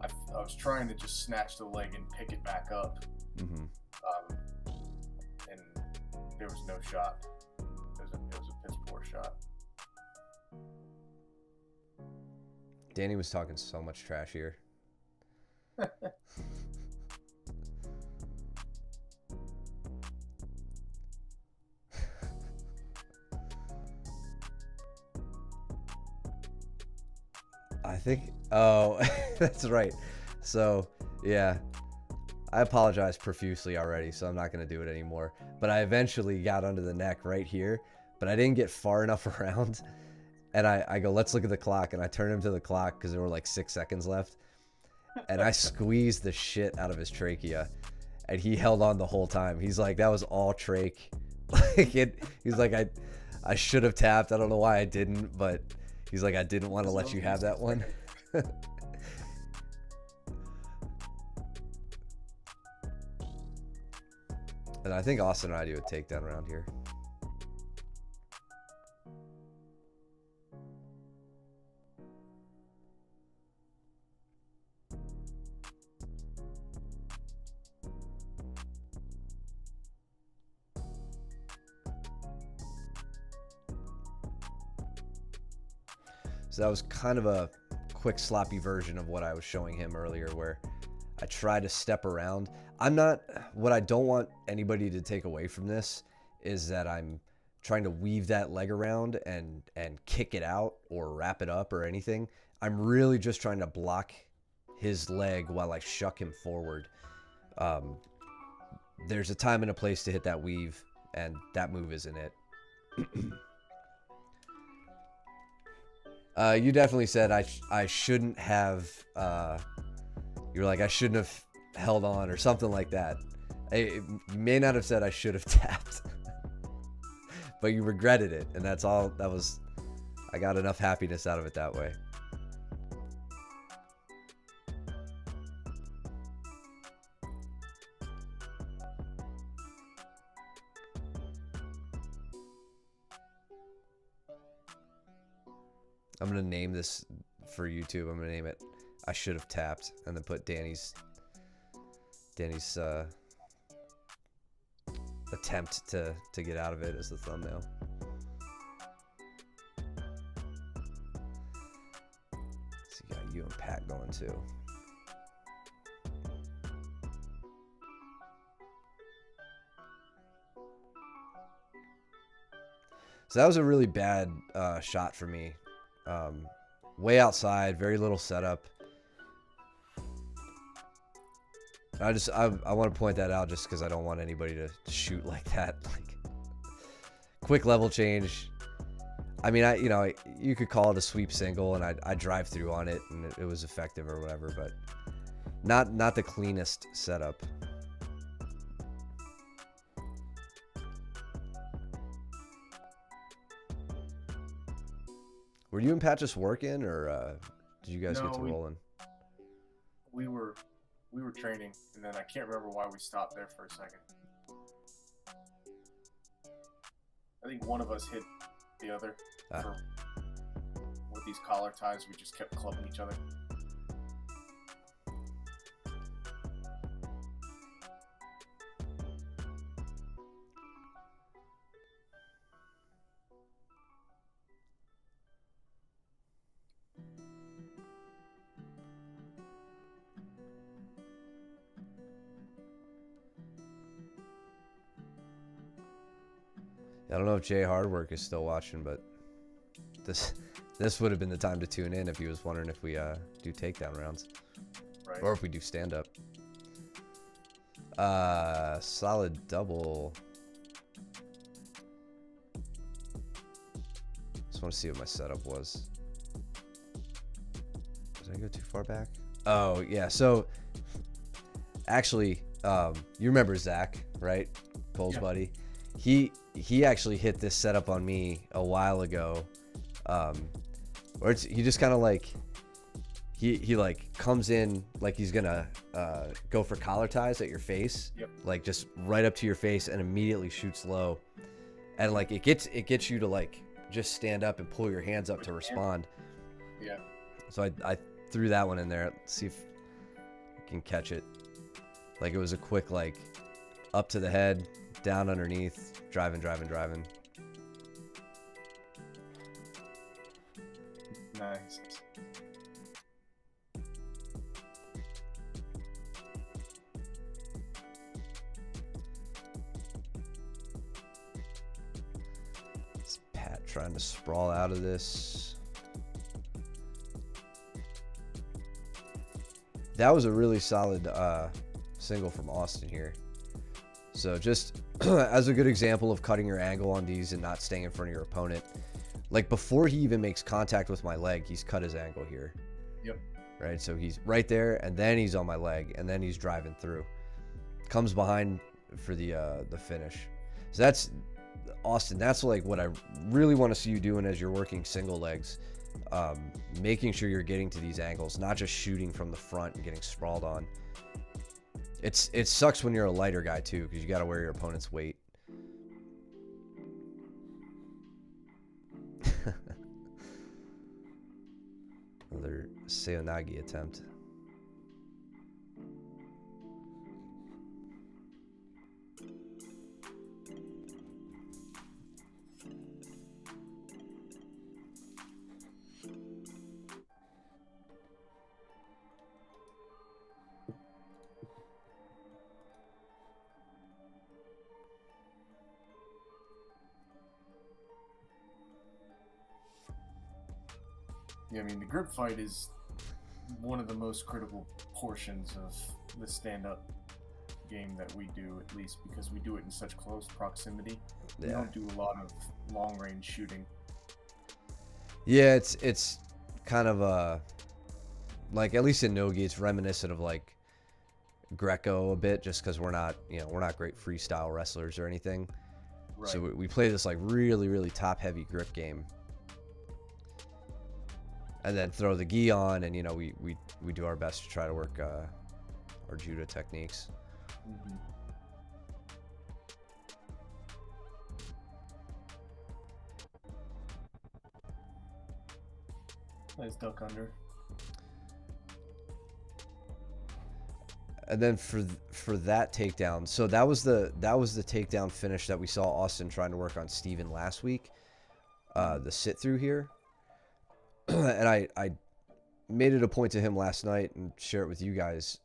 I was trying to just snatch the leg and pick it back up, Mm-hmm. and there was no shot. It was a piss poor shot. Danny was talking so much trash here. I think, oh, that's right. So, yeah, I apologize profusely already, so I'm not going to do it anymore. But I eventually got under the neck right here, but I didn't get far enough around. And I go, let's look at the clock. And I turned him to the clock because there were like 6 seconds left. And I squeezed the shit out of his trachea. And he held on the whole time. He's like, that was all trach. He's like, I should have tapped. I don't know why I didn't, but he's like, I didn't want to let you have that one. And I think Austin and I do a takedown around here. So that was kind of a quick sloppy version of what I was showing him earlier, where I try to step around. What I don't want anybody to take away from this is that I'm trying to weave that leg around and kick it out or wrap it up or anything. I'm really just trying to block his leg while I shuck him forward. There's a time and a place to hit that weave, and that move isn't it. You definitely said I shouldn't have. You were like, I shouldn't have held on or something like that. You may not have said I should have tapped, but you regretted it, and that's all. I got enough happiness out of it that way. I'm gonna name this for YouTube. I'm gonna name it I should have tapped, and then put Danny's attempt to get out of it as the thumbnail. So you got you and Pat going too. So that was a really bad shot for me. Way outside, very little setup. I want to point that out just because I don't want anybody to shoot like that. Like, quick level change. I mean, you could call it a sweep single, and I drive through on it, and it was effective or whatever, but not the cleanest setup. Were you and Pat just working, or did you guys get to rolling? We were training, and then I can't remember why we stopped there for a second. I think one of us hit the other with these collar ties. We just kept clubbing each other. I don't know if Jay Hardwork is still watching, but this would have been the time to tune in if he was wondering if we do takedown rounds, right, or if we do stand up. Solid double. Just want to see what my setup was. Did I go too far back? Oh yeah. So actually, you remember Zach, right? Cole's buddy. He actually hit this setup on me a while ago, where he just kind of like he like comes in like he's gonna go for collar ties at your face, like just right up to your face, and immediately shoots low, and like it gets you to like just stand up and pull your hands up to respond. Yeah. So I threw that one in there. Let's see if I can catch it. Like it was a quick like up to the head, down underneath, driving. Nice. It's Pat trying to sprawl out of this. That was a really solid single from Austin here. So just as a good example of cutting your angle on these and not staying in front of your opponent, like before he even makes contact with my leg, he's cut his angle here. Yep. Right, so he's right there, and then he's on my leg, and then he's driving through. Comes behind for the finish. So that's Austin. That's like what I really want to see you doing as you're working single legs, making sure you're getting to these angles, not just shooting from the front and getting sprawled on. It sucks when you're a lighter guy too, because you got to wear your opponent's weight. Another Seonagi attempt. Yeah, I mean, the grip fight is one of the most critical portions of the stand-up game that we do, at least because we do it in such close proximity. We don't do a lot of long-range shooting. Yeah, it's kind of like, at least in Nogi, it's reminiscent of like Greco a bit, just because we're not great freestyle wrestlers or anything. Right. So we play this like really top-heavy grip game. And then throw the gi on, and we do our best to try to work our judo techniques. Mm-hmm. Nice duck under. And then for that takedown, so that was the takedown finish that we saw Austin trying to work on Steven last week. The sit through here. And I made it a point to him last night and share it with you guys.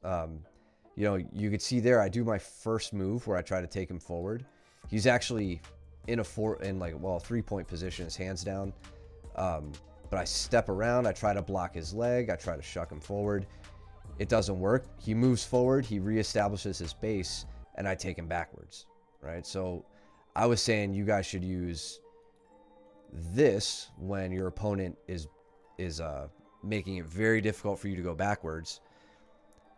You could see there I do my first move where I try to take him forward. He's actually in like, well, 3-point position, his hands down. But I step around, I try to block his leg, I try to shuck him forward. It doesn't work. He moves forward, he reestablishes his base, and I take him backwards, right? So I was saying you guys should use this when your opponent is making it very difficult for you to go backwards.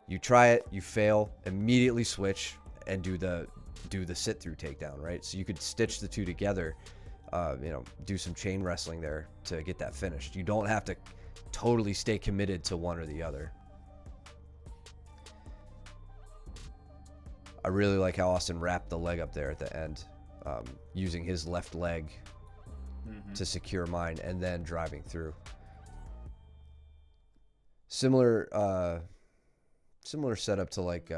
You try it, you fail, immediately switch and do the sit through takedown, right? So you could stitch the two together, do some chain wrestling there to get that finished. You don't have to totally stay committed to one or the other. I really like how Austin wrapped the leg up there at the end, using his left leg to secure mine and then driving through. Similar setup to like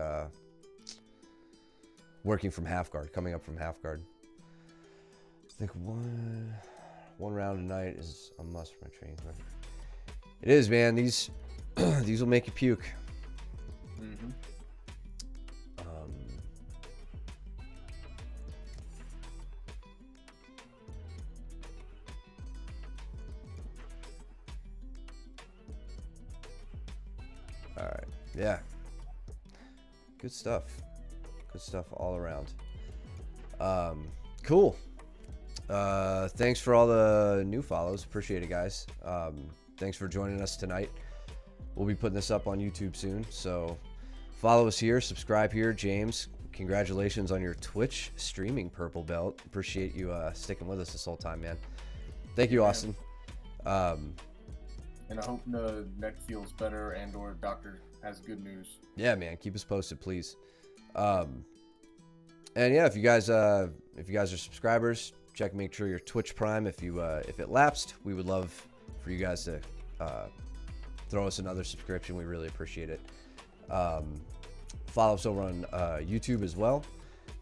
working from half guard, coming up from half guard. I think one round a night is a must for my training. It is, man. These these will make you puke. All right. Yeah. Good stuff. Good stuff all around. Cool. Thanks for all the new follows. Appreciate it, guys. Thanks for joining us tonight. We'll be putting this up on YouTube soon, so follow us here, subscribe here. James, congratulations on your Twitch streaming purple belt. Appreciate you sticking with us this whole time, man. Thank you, Austin. And I hope the neck feels better and or doctor has good news. Yeah, man. Keep us posted, please. And yeah, if you guys are subscribers, check, make sure your Twitch Prime. If it lapsed, we would love for you guys to throw us another subscription. We really appreciate it. Follow us over on YouTube as well.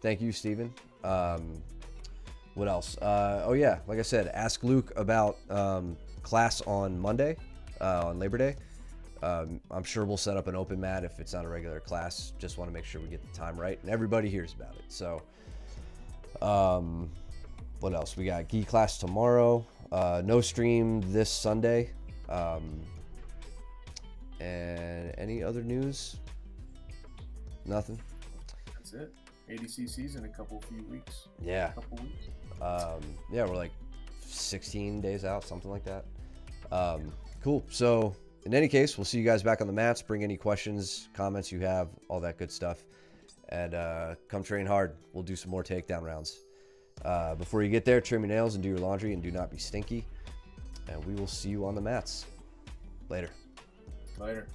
Thank you, Steven. What else? Oh yeah, like I said, ask Luke about class on Monday, on Labor Day. I'm sure we'll set up an open mat if it's not a regular class. Just want to make sure we get the time right and everybody hears about it. So, what else? We got Gi class tomorrow. No stream this Sunday. And any other news? Nothing. That's it. ADC season a few weeks. Yeah. A couple weeks. Yeah, we're like 16 days out, something like that. Cool. So in any case, we'll see you guys back on the mats. Bring any questions, comments you have, all that good stuff. And come train hard. We'll do some more takedown rounds. Before you get there, trim your nails and do your laundry and do not be stinky. And we will see you on the mats. Later. Later.